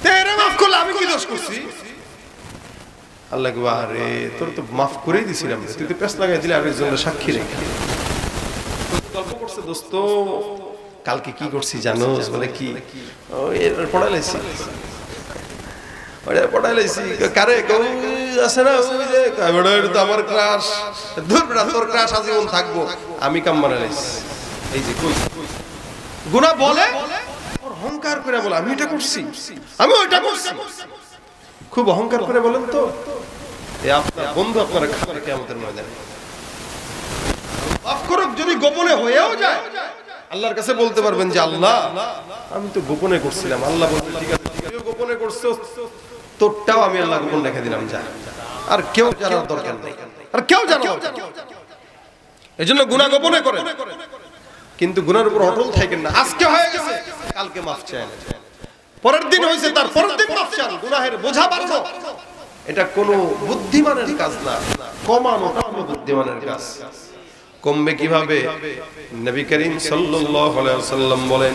তেরে মাফ করলে আমি কি দোষ করছি? আল্লাহ কো আরে তোর তো মাফ করেই দিছিলাম, তুই তো পেছ লাগাই দিলে আরেকজনের সাক্ষী রেখে। গল্প করছে দোস্ত কালকে কি করছি জানোস? বলে কি? পড়াইছি পড়াইছি কারে আছে না ওই যে তো আমার ক্রাশ, ধুর বেটা তোর ক্রাশ আজীবন থাকবো, আমি কাম বানাইছি। এই যে কই গুনাহ বলে ওর অহংকার করে বলে আমি এটা করছি, আমি ওইটা করছি, খুব অহংকার করে বলেন তো এই আপনার বন্ধু আপনারা খাবে কিয়ামতের ময়দানে। মাফ করুক যদি গোপনে হয়েও যায়, আল্লাহর কাছে বলতে পারবেন যে আল্লাহ আমি তো গোপনে করছিলাম। আল্লাহ বলতে ঠিক আছে তুইও গোপনে করছিস, তোরটাও আমি আল্লাহ গোপন রেখে দিলাম, যা আর কেউ জানার দরকার নেই, আর কেউ জানার দরকার নেই। এজন্য গুনাহ গোপনে করেন, কিন্তু গুনাহের উপর অটল থাকেন না। আজকে হয়ে গেছে কালকে মাফ চান, পরের দিন হয়েছে তার পরের দিন মাফ চান, গুনাহের বোঝা বাড়ানো এটা কোনো বুদ্ধিমানের কাজ না, কমানোটা হলো বুদ্ধিমানের কাজ। কমবে কিভাবে? নবী করিম সাল্লাল্লাহু আলাইহি ওয়াসাল্লাম বলেন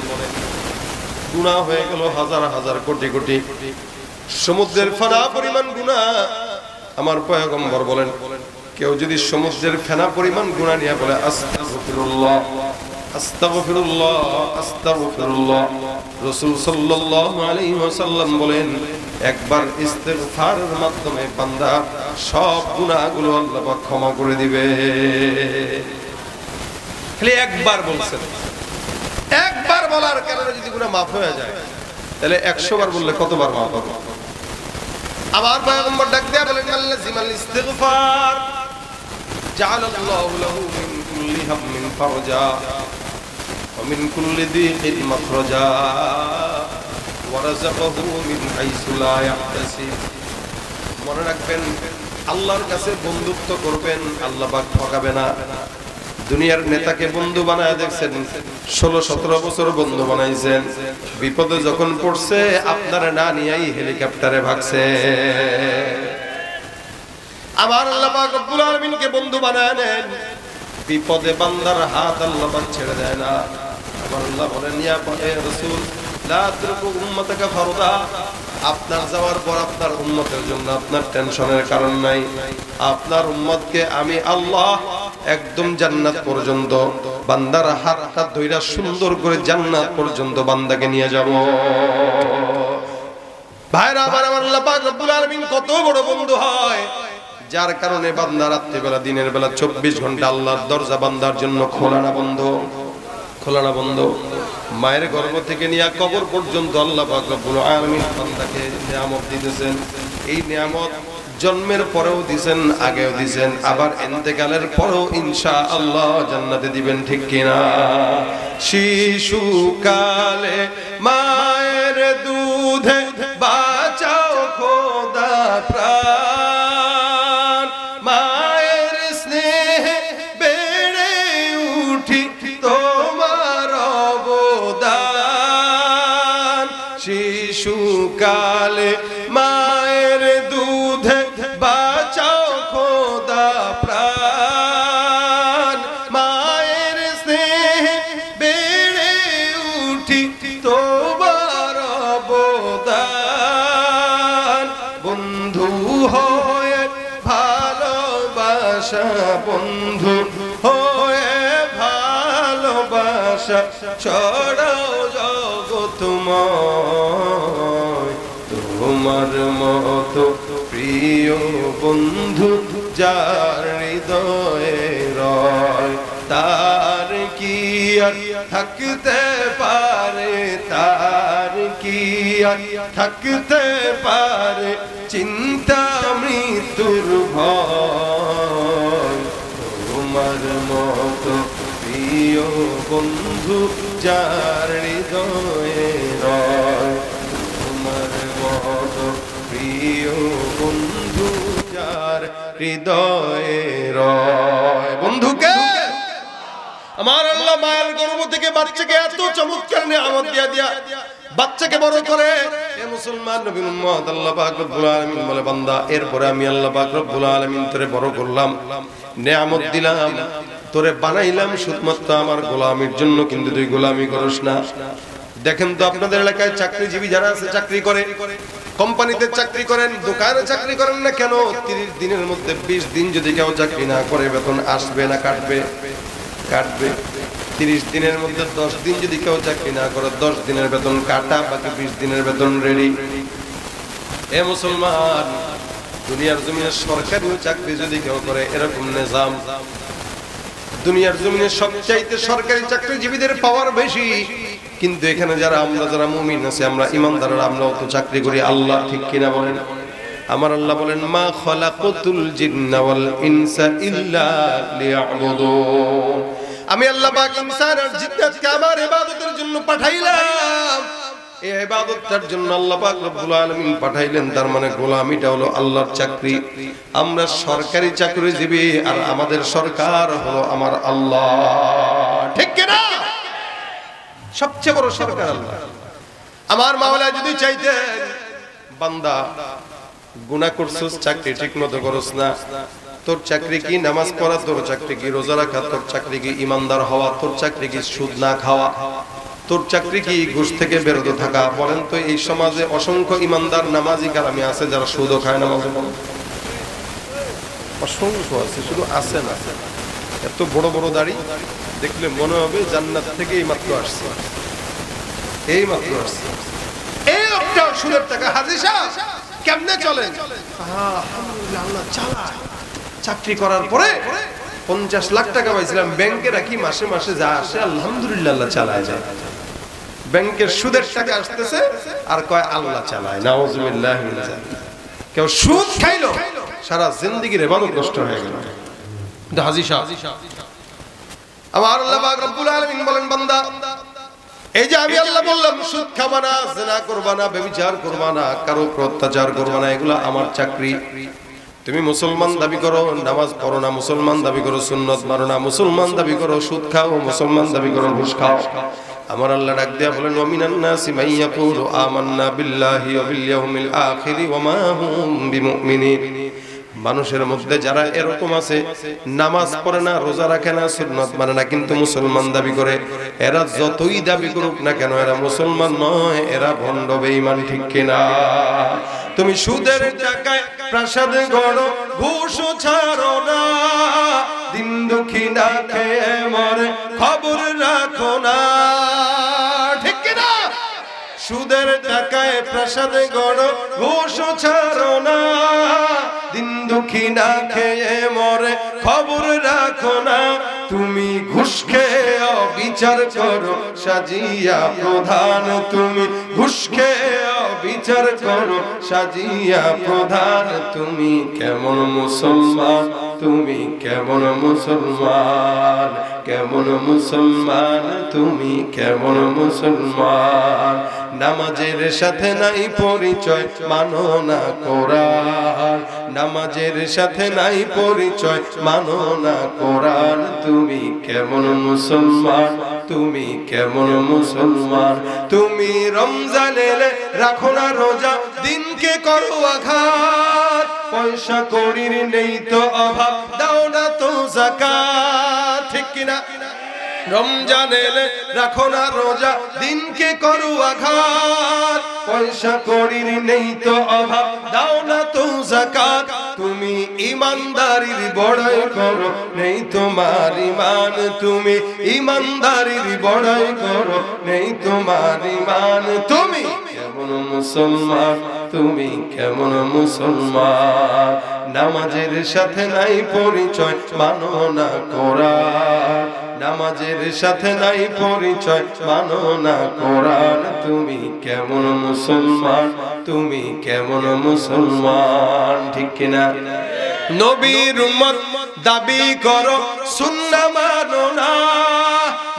গুনাহ হয়ে গেল হাজার হাজার কোটি কোটি, সমুদ্রের ফানা পরিমাণ গুনাহ। আমার পয়গম্বর বলেন কেউ যদি সমুদ্রের ফেনা পরিমাণ গুনাহ নিয়ে বলে আস্তাগফিরুল্লাহ আস্তাগফিরুল্লাহ আস্তাগফিরুল্লাহ, রাসূল সাল্লাল্লাহু আলাইহি ওয়াসাল্লাম বলেন একবার ইস্তিগফারের মাধ্যমে বান্দা সব গুনাহগুলো আল্লাহ পাক ক্ষমা করে দিবে। খালি একবার বলছেন, একবার বলার কারণে যদি গুনাহ মাফ হয়ে যায় তাহলে 100 বার বললে কতবার মাফ হবে? আমার পয়গম্বর ডাক দেয়া বলেন আল্লাযিমাল ইস্তিগফার জাআলাল্লাহু লাহু মিন কুল্লি হাম্মিন ফারজা ওয়া মিন কুল্লি দিকিন মাখরাজা ওয়া রাযাকাহু মিন হাইসু লা ইয়াহতাসিব। মনে রাখবেন, আল্লাহর কাছে বন্ধুত্ব করবেন, আল্লাহ পাক ঠকাবে না। দুনিয়ার নেতাকে বন্ধু বানায় দেখছেন, 16-17 বছর বন্ধু বানাইছেন, বিপদে যখন পড়ছে আপনারা না নিয়েই হেলিকপ্টারে ভাগছে। আমার আল্লাহ পাক রব্বুল আলামিনকে বন্ধু বানায় নেন, বিপদে বান্দার হাত আল্লাহ পাক ছেড়ে দেয় না। আমার আল্লাহ বলেন ইয়া রাসূল লা তাতরুকু উম্মাতাকা ফারদা, আপনার যাওয়ার পর আপনার উম্মতের জন্য আপনার টেনশনের কারণ নাই। আপনার উম্মতকে আমি আল্লাহ একদম জান্নাত পর্যন্ত বান্দার হাতটা ধইরা সুন্দর করে জান্নাত পর্যন্ত বান্দাকে নিয়ে যাব। ভাইরা আমার, আল্লাহ পাক রব্বুল আলামিন কত বড় বন্ধু হয়, যার কারণে বান্দা রাত্রি বেলা দিনের বেলা 24 ঘন্টা আল্লাহর দরজা বান্দার জন্য খোলা না বন্ধ, খোলা না বন্ধ। মায়ের গর্ভ থেকে নিয়ে কবর পর্যন্ত আল্লাহ পাক রব্বুল আলামিন বান্দাকে নিয়ামত দিতেছেন। এই নিয়ামত জন্মের পরেও দিবেন, আগেও দিবেন, আবার ইন্তেকালের পরেও ইনশাআল্লাহ জান্নাতে দিবেন, ঠিক কিনা? শিশুকালে মায়ের দুধে বাঁচাও খোদা প্রাণ, মায়ের স্নেহে বেড়ে উঠি তোমার অবদান। শিশুকালে মায়ের দুধে বাঁচাও খোদা প্রাণ, মায়ের স্নেহে বেড়ে উঠি তোমার অবদান। বন্ধু হয়ে ভালোবাসা, বন্ধু হয়ে ভালোবাসা ছড়াও জগৎময়, তোমার মতো প্রিয় বন্ধু যার হৃদয়ে রয়, তার কি আর থাকতে পারে, তার কি আর থাকতে পারে চিন্তা মৃত্যুর ভয়। তোমার মতো প্রিয় বন্ধু যার হৃদয়ে রয়, তোমার মতো প্রিয় বন্ধু যার হৃদয়ে রয়। বন্ধুকে আমার আল্লাহ মায়ের গর্ভ থেকে বাচ্চাকে এত চমৎকার নিয়ামত দিয়া বাচ্চাকে বড় করে। এ মুসলমান নবীর উম্মত, আল্লাহ পাক রব্বুল আলামিন বলে বান্দা এরপরে আমি আল্লাহ পাক রব্বুল আলামিন তোরে বড় করলাম, নিয়ামত দিলাম, তোরে বানাইলাম শুধুমাত্র আমার গোলামির জন্য, কিন্তু তুই গোলামি করিস না। দেখেন তো আপনাদের এলাকায় চাকরিজীবী যারা আছে, চাকরি করে, কোম্পানিতে চাকরি করেন, দোকানে চাকরি করেন না কেন, 30 দিনের মধ্যে 20 দিন যদি কেউ চাকরি না করে বেতন আসবে না কাটবে? কাটবে। 30 দিনের মধ্যে 10 দিন যদি কেউ চাকরি না করে 10 দিনের বেতন কাটা, বাকি 20 দিনের বেতন রেডি। এ মুসলমান, দুনিয়ার জমিনে সরকারি চাকরি যদি কেউ করে এরকম নিজাম, দুনিয়ার জমিনে সবচাইতে সরকারি চাকরিজীবীদের পাওয়ার বেশি, কিন্তু এখানে যারা আমরা যারা মুমিন আছে, আমরা ইমানদাররা, আমরাও তো চাকরি করি, আল্লাহ ঠিক কিনা বলেন? আমার আল্লাহ বলেন মা খালাকাতুল জিন্না ওয়াল ইনসা ইল্লা লিয়াবুদুন, আমি আল্লাহ পাক ইনসান আর জিন্নাতকে আমার ইবাদতের জন্য পাঠাইলাম। এই ইবাদতটার জন্য আল্লাহ পাক রব্বুল আলামিন পাঠাইলেন, তার মানে গোলামিটা হলো আল্লাহর চাকরি। আমরা সরকারি চাকরিজীবী আর আমাদের সরকার হলো আমার আল্লাহ, ঠিক কি না? সবচেয়ে বড় সরকার আল্লাহ। আমার মাওলা যদি চাইতেন বান্দা গুনাহ করছস, চাকরি ঠিকমতো করছ না, তোর চাকরি কি নামাজ পড়া, তোর চাকরি কি রোজা রাখা, তোর চাকরি কি ইমানদার হওয়া, তোর চাকরি কি সুদ না খাওয়া, তোর চাকরি কি ঘুষ থেকে বিরত থাকা? বলেন তো, এই সমাজে অসংখ্য ইমানদার নামাজি কালামি আছে যারা সুদও খায়, নামাজও পড়ে। অসংখ্য আছে, শুধু আছে না, এত বড় বড় দাড়ি দেখলে মনে হবে জান্নাত থেকে এই মাত্র আসছে, এই মাত্র আসছে। এই একটা সুদের টাকা হাজী সাহেব কেমনে চলেন? আলহামদুলিল্লাহ, আল্লাহ চালায়। চাকরি করার পরে 50 লাখ টাকা পাইছিলাম, ব্যাংকে রাখি, মাসে মাসে যা আসে আলহামদুলিল্লাহ আল্লাহ চালায় যায়। ব্যাংকের সুদের টাকা আসতেছে আর কয় আল্লাহ চালায়। নাউজুবিল্লাহ মিন যালিক। কেউ সুদ খাইলো, সারা জিন্দেগির ইবাদত নষ্ট হয়ে গেল। হাজী সাহেব, আমার আল্লাহ পাক রব্বুল আলামিন বলেন, বান্দা এই যে আমি আল্লাহ বললাম সুদ খাবা না, জিনা করবা না, ব্যভিচার করবা না, কারো উপর অত্যাচার করবা না, এগুলো আমার চাকরি। তুমি মুসলমান দাবি করো, নামাজ পড়ো না, মুসলমান দাবি করো, সুন্নত মানো না, মুসলমান দাবি করো, সুদ খাও, মুসলমান দাবি করো, ঘুষ খাও। আমার আল্লাহ ডাক দিয়া বলেন, ওয়া মিনান নাসি মান ইয়াকুলু আমান্না বিল্লাহি ওয়া বিল ইয়াউমিল আখির ওয়া মা হুম বিমুমিনিন। মানুষের মধ্যে যারা এরকম আছে, নামাজ পড়ে না, রোজা রাখে না, সুন্নাত মানে না, কিন্তু মুসলমান দাবি করে, এরা যতই দাবি করুক না কেন এরা মুসলমান নয়, এরা ভণ্ড বেঈমান, ঠিক কিনা? তুমি সুদের টাকায় প্রাসাদ গড়ো, ঘুষ ছাড়ো না, দিন দুঃখী না খেয়ে মরে, খবর রাখো না, ঠিক কিনা? সুদের টাকায় প্রাসাদ গড়ো, ঘুষ ছাড়ো না, দিন দুঃখী না খেয়ে মরে, খবর রাখো না। তুমি ঘুষ খেয়ে বিচার করো সাজিয়া প্রধান, তুমি ঘুষ খেয়ে বিচার করো সাজিয়া প্রধান। তুমি কেমন মুসলমান, তুমি কেমন মুসলমান, কেমন মুসলমান, তুমি কেমন মুসলমান? নামাজের সাথে নাই পরিচয়, মানো না কোরআন, নামাজের সাথে নাই পরিচয়, মানো না কোরআন। তুমি কেমন মুসলমান, তুমি কেমন মুসলমান? তুমি রমজান এলে রাখো না রোজা, দিনকে করো আঘাত, পয়সা কড়ির নেই তো অভাব, দাও না তো যাকাত, ঠিক কিনা? রমজান এলে রাখো না রোজা, দিনকে করো আঘাত, পয়সা কড়ির নেই তো অভাব, দাও না তো যাকাত। তুমি ইমানদারির বড়াই করো, নেই তোমার ঈমান, তুমি ইমানদারির বড়াই করো, নেই তোমার ঈমান। তুমি কেমন মুসলমান, তুমি কেমন মুসলমান? নামাজের সাথে নাই পরিচয়, মানো না কোরআন, নামাজের সাথে নাই পরিচয়, মানো না কোরআন। তুমি কেমন মুসলমান, তুমি কেমন মুসলমান, ঠিক কিনা? নবীর উম্মত দাবি করো, সুন্নাহ মানো না,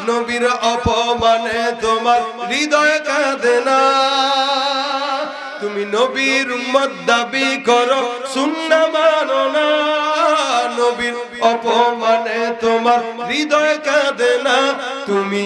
নবীর অপমানে তোমার হৃদয় কাঁদে না। তুমি নবীর উম্মত দাবি করো, সুন্নাহ মানো না, নবীর অপমানে তোমার হৃদয় কাঁদে না। তুমি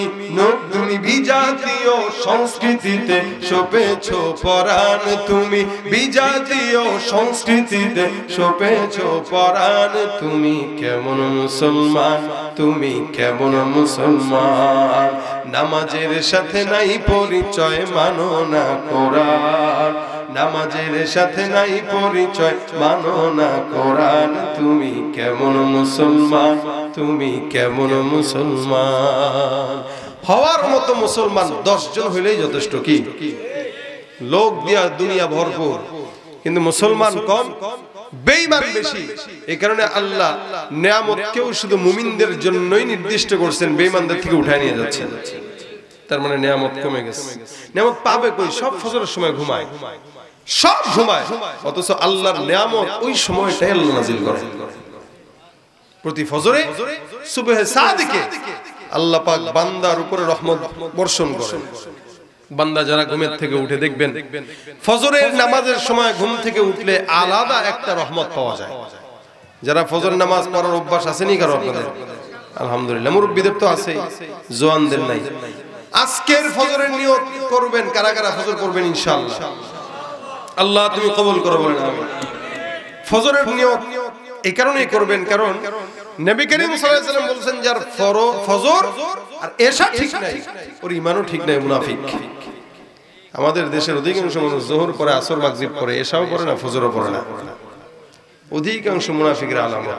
বিজাতীয় সংস্কৃতিতে সপেছো পরাণ, তুমি বিজাতীয় সংস্কৃতিতে সপেছো পরাণ। তুমি কেমন মুসলমান, তুমি কেমন মুসলমান? নামাজের সাথে নাই পরিচয়, মানো না কোরআন, নামাজের সাথে নাই পরিচয়, মানো না কোরআন। তুমি কেমন মুসলমান, তুমি কেমন মুসলমান? হওয়ার মতো মুসলমান 10 জন হইলেই যথেষ্ট। কি লোক দিয়া দুনিয়া ভরপুর, কিন্তু মুসলমান কম, বেঈমান বেশি। এই কারণে আল্লাহ নিয়ামতকেও শুধু মুমিনদের জন্যই নির্দিষ্ট করছেন, বেঈমানদের থেকে উঠায় নিয়ে যাচ্ছেন। তার মানে নিয়ামত কমে গেছে। নিয়ামত পাবে কই? সব ফজরের সময় ঘুমায়, সব ঘুমায়, অথচ আল্লাহর নিয়ামত ওই সময়টাই আল্লাহ নাযিল করেন। প্রতি ফজরে সুবহে সাদিকে আল্লাহ পাক বান্দার উপরে রহমত বর্ষণ করেন। বান্দা যারা ঘুমের থেকে উঠে দেখবেন, ফজরের নামাজের সময় ঘুম থেকে উঠলে আলাদা একটা রহমত পাওয়া যায়। যারা ফজর নামাজ পড়ার অভ্যাস আসেনি কারো আপনাদের? আলহামদুলিল্লাহ, মুরব্বিদের তো আছেই, জওয়ানদের নাই। আজকের ফজরের নিয়ত করবেন, কারা কারা ফজর করবেন ইনশাআল্লাহ? আল্লাহ তুমি কবুল করো বলেন আমিন। ফজরের নিয়ত এই কারণেই করবেন, কারণ নবী করিম সাল্লাল্লাহু আলাইহি ওয়াসাল্লাম বলেছেন, যার ফজর আর এশা ঠিক নাই, ওর ঈমানও ঠিক নাই, মুনাফিক। আমাদের দেশের অধিকাংশ মানুষ যোহর পরে, আসর, মাগরিব পরে, এশাও পড়ে না, ফজরও পড়ে না। অধিকাংশ মুনাফিকের আলামত।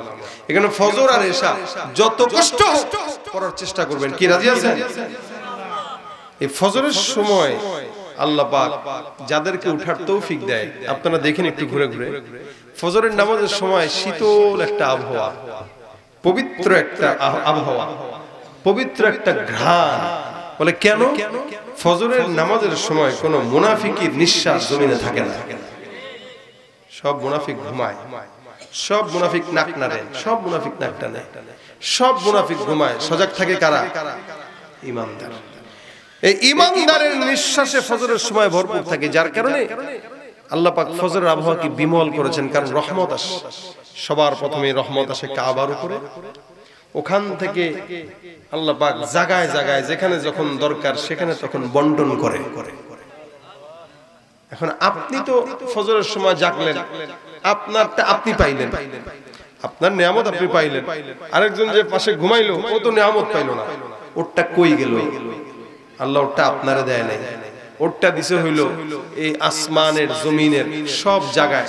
এখানে ফজর আর এশা যত কষ্ট হোক পড়ার চেষ্টা করবেন। কি রাজি আছেন? এই ফজরের সময় আল্লাহ পাক যাদেরকে উঠার তৌফিক দেয়, আপনারা দেখেন একটু ঘুরে ঘুরে, ফজরের নামাজের সময় শীতল একটা আবহাওয়া, পবিত্র একটা আবহাওয়া, পবিত্র একটা ঘ্রাণ। বলে কেন? ফজরের নামাজের সময় কোন মুনাফিকের নিঃশ্বাস জমিনে থাকে না। সব মুনাফিক ঘুমায়, সব মুনাফিক নাক নাড়ে, সব মুনাফিক নাক টানে, সব মুনাফিক ঘুমায়। সজাগ থাকে কারা? ঈমানদার। এই ঈমানদারের নিঃশ্বাসে ফজরের সময় ভরপুর থাকে, যার কারণে আল্লাহ পাক ফজরের আবহাওয়াকে বিমল করেছেন। কারণ রহমত আসে, সবার প্রথমে রহমত আসে কাবার উপরে। ওখান থেকে আল্লাহ পাক জায়গায় জায়গায় যেখানে যখন দরকার সেখানে তখন বন্টন করে। এখন আপনি তো ফজরের সময় জাগলেন, আপনারটা আপনি পাইলেন, আপনার নিয়ামত আপনি পাইলেন। আরেকজন যে পাশে ঘুমাইলো ও তো নিয়ামত পাইলো না, ওরটা কই গেল? আল্লাহ ওরটা আপনারে দেয় নাই, ওরটা দিছে হইল এই আসমানের জমিনের সব জায়গায়,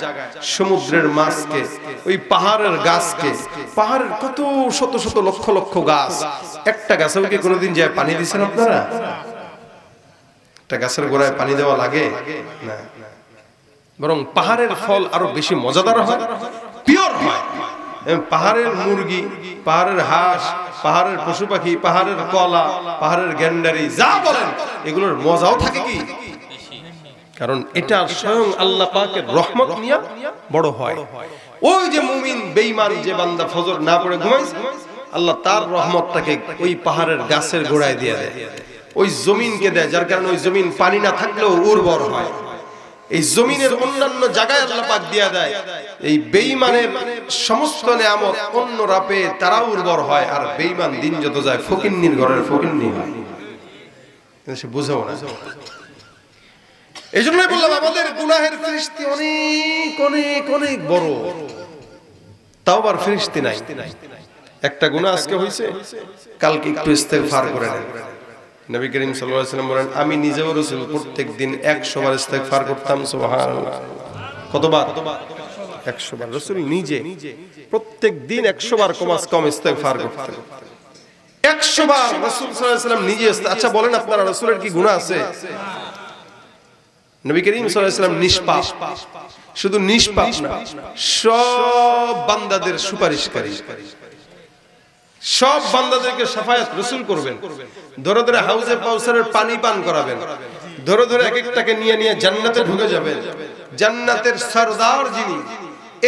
সমুদ্রের মাছকে, ওই পাহাড়ের গাছকে, পাহাড়ের কত শত শত লক্ষ লক্ষ গাছ, একটা গাছেও কি কোনোদিন যায় পানি দিচ্ছেন আপনারা? একটা গাছের গোড়ায় পানি দেওয়া লাগে না, বরং পাহাড়ের ফল আরো বেশি মজাদার হয়, পিওর হয়। পাহাড়ের মুরগি, পাহাড়ের হাঁস, পাহাড়ের পশু পাখি, পাহাড়ের কলা, পাহাড়ের গেন্ডারি, যা বলেন এগুলোর মজাও থাকে কি? কারণ এটা স্বয়ং আল্লাহ পাকের রহমত নিয়ে বড় হয়। ওই যে মুমিন বেঈমান যে বান্দা ফজর না পড়ে ঘুমাইছে, আল্লাহ তার রহমতটাকে ওই পাহাড়ের গাছের গোড়ায় দিয়ে দেয়, ওই জমিনকে দেয়, যার কারণে ওই জমিন পানি না থাকলেও উর্বর হয়। এই জমিনের অন্যান্য জায়গায় আল্লাহ পাক দিয়া দেয়, এই বেঈমানের সমস্ত নিয়ামত অন্যরা পেয়ে তারাও উর্বর হয়। আর বেঈমান দিন যত যায় ফকিন্নির ঘরের ফকিন্নি হয়, সে বুঝেও না। এই জন্যই বললাম আমাদের গুনাহের ফিরিস্তি অনেক অনেক অনেক বড়, তাওবার ফিরিস্তি নাই। একটা গুনাহ আজকে হইছে, কালকে একটু ইস্তেগফার করে নেন। নবী করিম সাল্লাল্লাহু আলাইহি ওয়াসাল্লাম বলেন, আমি নিজেও রাসূল প্রত্যেকদিন 100 বার ইস্তেগফার করতাম। সুবহানাল্লাহ। কতবার? 100 বার। রাসূল নিজে প্রত্যেকদিন 100 বার কমাস কম ইস্তেগফার করতেন। 100 বার রাসূল সাল্লাল্লাহু আলাইহি ওয়াসাল্লাম নিজে। আচ্ছা বলেন আপনারা, রাসূলের কি গুনাহ আছে? নবী করিম সাল্লাল্লাহু আলাইহি ওয়াসাল্লাম নিষ্পাপ, শুধু নিষ্পাপ না, সব বান্দাদের সুপারিশকারী, সব বান্দাদেরকে শাফায়াত রাসূল করবেন। ধরে ধরে হাউজে কাউসারের পানি পান করাবেন, ধরে ধরে এক একটাকে নিয়ে নিয়ে জান্নাতে ঢুকে যাবেন। জান্নাতের সরদার যিনি,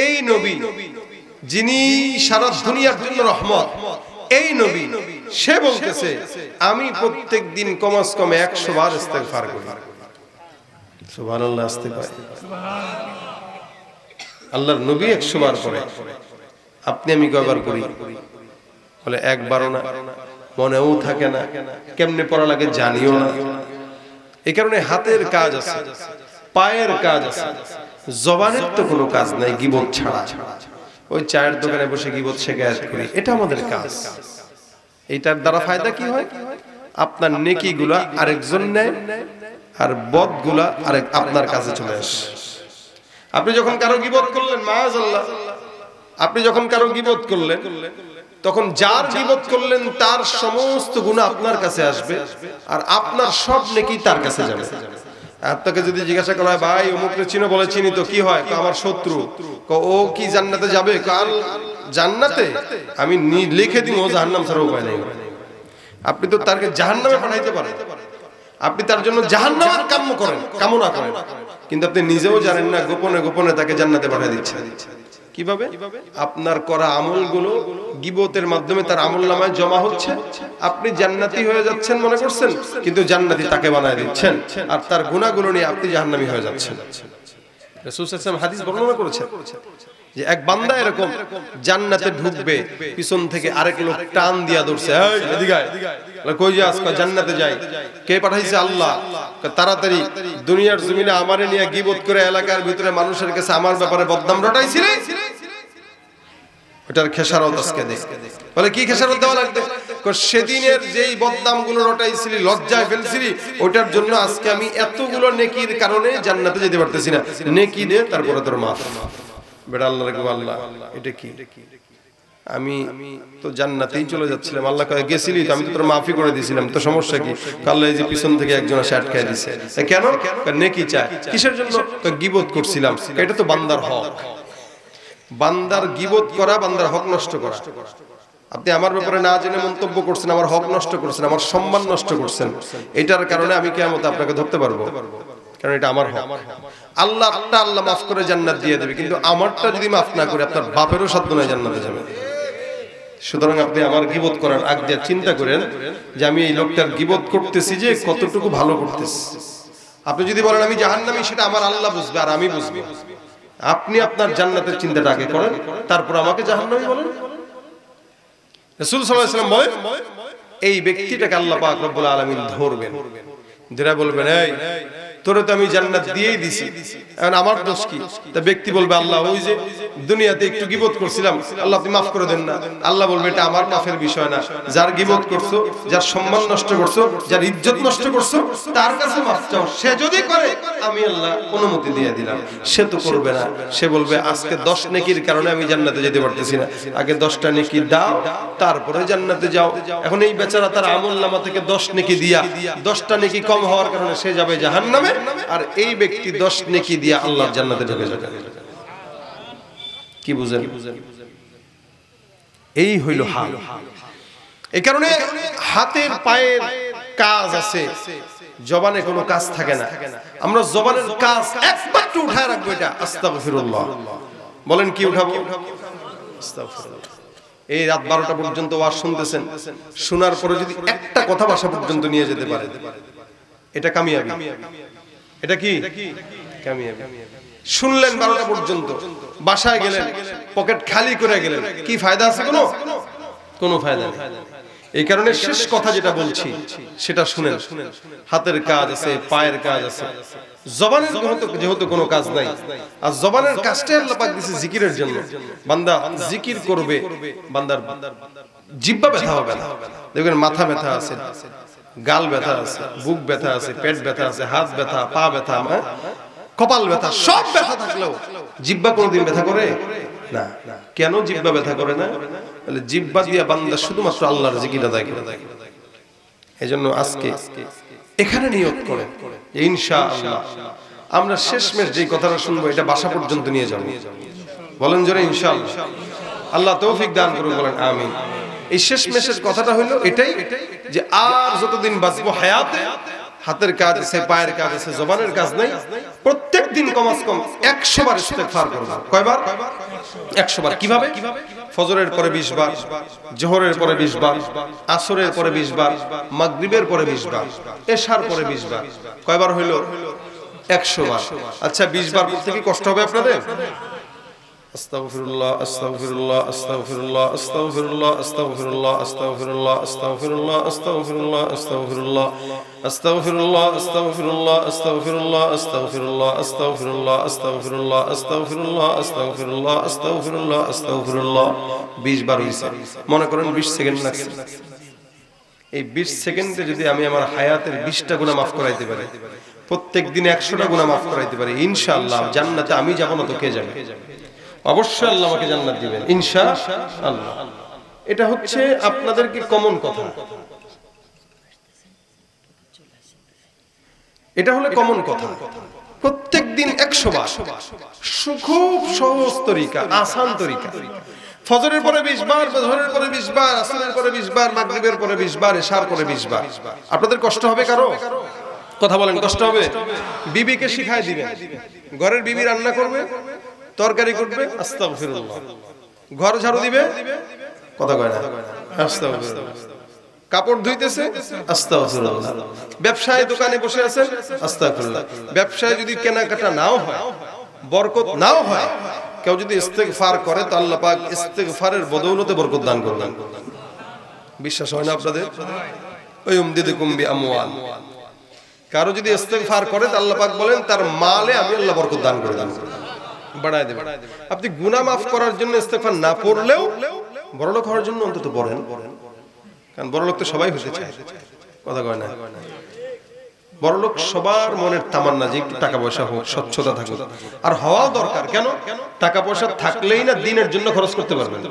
এই নবী যিনি সারা দুনিয়ার জন্য রহমত, এই নবী সে বলতেছে আমি প্রত্যেকদিন কমাস কমে 100 বার ইস্তেগফার করি। সুবহানাল্লাহ। আসতে পারে আল্লাহর নবী 100 বার করে, আপনি আমি কয়বার করি? বলে একবারও না, মনেও থাকে না, কেমনে পড়া লাগে জানিও না। এই কারণে হাতের কাজ আছে, পায়ের কাজ আছে, জবানের তো কোনো কাজ নাই গীবত ছাড়া। ওই চায়ের দোকানে বসে গীবত শিকায়াত করি, এটা আমাদের কাজ। এইটার দ্বারা ফায়দা কি হয়? আপনার নেকিগুলা আরেকজন নেয়, আর বদগুলা আরেক আপনার কাছে চলে আসে। আপনি যখন কারো গীবত করলেন, মাআযাল্লাহ, আপনি যখন কারো গীবত করলেন, তখন যার গীবত করলেন তার সমস্ত গুনাহ আপনার কাছে আসবে, আর আপনার সব নেকি তার কাছে যাবে। আপনাকে যদি জিজ্ঞাসা করা হয়, ভাই অমুকরে চিনো? বলে চিনি। তো কি হয়? আমার শত্রু। ও কি জান্নাতে যাবে? কাল জান্নাতে আমি লিখে দিব, ও জাহান্নাম ছাড়া উপায় নেই। আপনি তো তাকে জাহান্নামে পাঠাইতে পারেন, আপনি তার জন্য জাহান্নামের কামনা করেন, কিন্তু আপনি নিজেও জানেন না গোপনে গোপনে তাকে জান্নাতে পাঠিয়ে দিচ্ছেন। কিভাবে? আপনার করা আমলগুলো গীবতের মাধ্যমে তার আমলনামায় জমা হচ্ছে, আপনি জান্নাতি হয়ে যাচ্ছেন মনে করছেন, কিন্তু জান্নাতি তাকে বানায় দিচ্ছেন, আর তার গুনাহগুলো নিয়ে আপনি জাহান্নামী হয়ে যাচ্ছেন। রাসূল সাল্লাল্লাহু আলাইহি ওয়াসাল্লাম হাদিস বর্ণনা করেছেন যে এক বান্দা এরকম জান্নাতে ঢুকবে, পিছন থেকে আরেক লোক টান দিয়া ধরছে, এই এদিকে আয়। কই যাস? জান্নাতে যাই। কে পাঠাইছে? আল্লাহ। তাড়াতাড়ি দুনিয়ার জমিনে আমারে নিয়ে গীবত করে এলাকার ভিতরে মানুষের কাছে আমার ব্যাপারে বদনাম রটাইছিলে, ওটার খেসারত আজকে দে। বলে কি খেসারত দেওয়া লাগবে? সেদিনের যেই বদনামগুলো রটাইছিলি, লজ্জায় ফেলছিলি, ওটার জন্য আজকে আমি এতগুলো নেকির কারণে জান্নাতে যেতে পারতেছি না, নেকি দে, তারপরে তোর মাফ। বেটা আল্লাহ রে আল্লাহ এটা কি, আমি তো জান্নাতেই চলে যাচ্ছিলাম, আল্লাহ কয় গেছিলি তো, আমি তো তোর মাফি করে দিয়েছিলাম, তো সমস্যা কি? আল্লাহ এই যে পিছন থেকে একজন এসে আটকায় দিছে, কেন? নেকি চায়, কিসের জন্য? গীবত করছিলাম, এটা তো বান্দার হক। বান্দার গীবত করা বান্দার হক নষ্ট করা। আপনি আমার ব্যাপারে না জেনে মন্তব্য করছেন, আমার হক নষ্ট করছেন, আমার সম্মান নষ্ট করছেন, এটার কারণে আমি কিয়ামতে আপনাকে ধরতে পারবো, কারণ এটা আমার হক। আল্লাহটা আল্লাহ মাফ করে জান্নাত দিয়ে দেবে, কিন্তু আমারটা যদি মাফ না করে আপনার বাপেরও সাধ্য নয় জান্নাতে যাবে। সুতরাং আপনি আমার গীবত করার আগ দিয়ে চিন্তা করেন যে আমি এই লোকটার গীবত করতেছি যে কতটুকু ভালো করতেছি। আপনি যদি বলেন আমি জাহান্নামী, সেটা আমার আল্লাহ বুঝবে আর আমি বুঝবো। আপনি আপনার জান্নাতের চিন্তাটা আগে করেন, তারপর আমাকে জাহান্নামী বলেন। রাসূল সাল্লাল্লাহু আলাইহি ওয়াসাল্লাম বলেন এই ব্যক্তিটাকে আল্লাহ পাক রব্বুল আলামিন ধরবেন, যারা বলবেন এই তোরে তো আমি জান্নাত দিয়েই দিছি, এখন আমার দোষ কি? তা ব্যক্তি বলবে আল্লাহ ওই যে দুনিয়াতে একটু গীবত করছিলাম, আল্লাহ আপনি মাফ করে দেন না। আল্লাহ বলবে এটা আমার মাফের বিষয় না, যার গীবত করছো, যার সম্মান নষ্ট করছো, যার ইজ্জত নষ্ট করছো, তার কাছে মাফ চাও। সে যদি করে আমি আল্লাহ অনুমতি দিয়ে দিলাম, সে তো করবে না। সে বলবে আজকে 10 নেকির কারণে আমি জান্নাতে যেতে পারতেছি না, আগে 10টা নেকি দাও তারপরে জান্নাতে যাও। এখন এই বেচারা তার আমলনামা থেকে 10 নেকি দিয়া 10টা নেকি কম হওয়ার কারণে সে যাবে জাহান্নামে, আর এই ব্যক্তি 10 নেকি দিয়ে আল্লাহর জান্নাতে ঢুকে যাবে। কি বুঝেন? এই হইল হাল। এই কারণে হাতের পায়ের কাজ আছে, জবানে কোনো কাজ থাকে না। আমরা জবানের কাজ একমাত্র উঠায় রাখবো, এটা আস্তাগফিরুল্লাহ। বলেন কি উঠাবো? আস্তাগফিরুল্লাহ। এই রাত 12টা পর্যন্ত ওয়াজ শুনতেছেন, শোনার পরে যদি একটা কথা বাসা পর্যন্ত নিয়ে যেতে পারে, এটা কামিয়াবি। এটা কি কামিয়াবি? শুনলেন 12টা পর্যন্ত, বাসায় গেলেন পকেট খালি করে গেলেন, কি ফায়দা আছে? কোনো ফায়দা নেই। এই কারণে শেষ কথা যেটা বলছি সেটা শুনেন। হাতের কাজ আছে, পায়ের কাজ আছে, জবানের যেহেতু কোনো কাজ নাই, আর জবানের কাজটাই আল্লাহ পাক দিয়েছে জিকিরের জন্য। বান্দা জিকির করবে, বান্দার জিহ্বা ব্যথা হবে না। দেখবেন মাথা ব্যথা আছে, গাল ব্যথা আছে, বুক ব্যথা আছে, পেট ব্যথা আছে, হাত ব্যথা, পা ব্যথা, কপাল ব্যথা, সব ব্যথা থাকলেও জিহ্বা কোনোদিন ব্যথা করে না। কেন জিহ্বা ব্যথা করে না? বলে জিহ্বা দিয়ে বান্দা শুধুমাত্র আল্লাহর জিকির আদায় করে। এজন্য আজকে এখানে নিয়ত করে ইনশাআল্লাহ আমরা শেষমেশ যে কথাটা শুনবো এটা বাসা পর্যন্ত নিয়ে যাব। বলেন জোরে ইনশাআল্লাহ। আল্লাহ তৌফিক দান করুন, বলেন আমিন। এই শেষমেশের কথাটা হলো এটাই যে আর যতদিন বাঁচবো হায়াতে হাতের কাজ আছে, পায়ের কাজ আছে, জবানের কাজ নাই, প্রত্যেক দিন কমাস কম 100 বার ইস্তেগফার করব। কয়বার? 100 বার। কিভাবে? ফজরের পরে 20 বার, যোহরের পরে 20 বার, আসরের পরে 20 বার, মাগরিবের পরে 20 বার, এশার পরে 20 বার। কয়বার হইল? 100 বার। আচ্ছা 20 বার করতে কি কষ্ট হবে আপনাদের? আস্তাগফিরুল্লাহ আস্তাগফিরুল্লাহ আস্তাগফিরুল্লাহ আস্তাগফিরুল্লাহ আস্তাগফিরুল্লাহ আস্তাগফিরুল্লাহ আস্তাগফিরুল্লাহ আস্তাগফিরুল্লাহ আস্তাগফিরুল্লাহ আস্তাগফিরুল্লাহ আস্তাগফিরুল্লাহ আস্তাগফিরুল্লাহ আস্তাগফিরুল্লাহ আস্তাগফিরুল্লাহ আস্তাগফিরুল্লাহ আস্তাগফিরুল্লাহ আস্তাগফিরুল্লাহ আস্তাগফিরুল্লাহ আস্তাগফিরুল্লাহ 20 বার হইছে। মনে করেন 20 সেকেন্ড লাগছে। এই 20 সেকেন্ডে যদি আমি আমার হায়াতের 20টা গুনাহ মাফ করাইতে পারি, প্রত্যেক দিন 100টা গুনাহ মাফ করাইতে পারি, ইনশাআল্লাহ জান্নাতে আমি যাব না তো কে যাবে? অবশ্যই আল্লাহ আমাকে জান্নাত দিবেন ইনশাআল্লাহ। এটা হচ্ছে আপনাদেরকে কমন কথা, এটা হলো কমন কথা। প্রত্যেক দিন 100 বার, খুব সহজ তরিকা, আসান তরিকা। ফজরের পরে 20 বার, যোহরের পরে 20 বার, আসরের পরে 20 বার, মাগরিবের পরে 20 বার, এশার পরে 20 বার। আপনাদের কষ্ট হবে কারো? কথা বলেন, কষ্ট হবে? বিবিকে শিখায় দিবেন, ঘরের বিবি রান্না করবে, তরকারি করবে, আস্তাগফিরুল্লাহ। ঘর ঝাড়ু দিবে, কথা কয় না, আস্তাগফিরুল্লাহ। কাপড় ধুইতেছে, আস্তাগফিরুল্লাহ। ব্যবসায় দোকানে বসে আছেন, আস্তাগফিরুল্লাহ। ব্যবসায় যদি কেনাকাটা নাও হয়, বরকত নাও হয়, কেউ যদি ইস্তেগফার করে তো আল্লাহ পাক ইস্তেগফারের বদৌলতে বরকত দান করবেন। বিশ্বাস হয় না আপনাদের? ওই উমদিদুকুম বিআমওয়াল। কারো যদি ইস্তেগফার করে তো আল্লাহ পাক বলেন তার মালে আমি আল্লাহ বরকত দান করে দেব, বাড়ায় দেব। আপনি গুনাহ মাফ করার জন্য ইস্তেগফার না পড়লেও বড়লোক হওয়ার জন্য অন্তত পড়েন, কারণ বড়লোক তো সবাই হতে চায়, কথা কয় না? বড়লোক সবার মনের তামান্না যে একটু টাকা পয়সা হোক, স্বচ্ছতা থাকুক, আর হওয়াও দরকার। কেন? টাকা পয়সা থাকলেই না দিনের জন্য খরচ করতে পারবেন।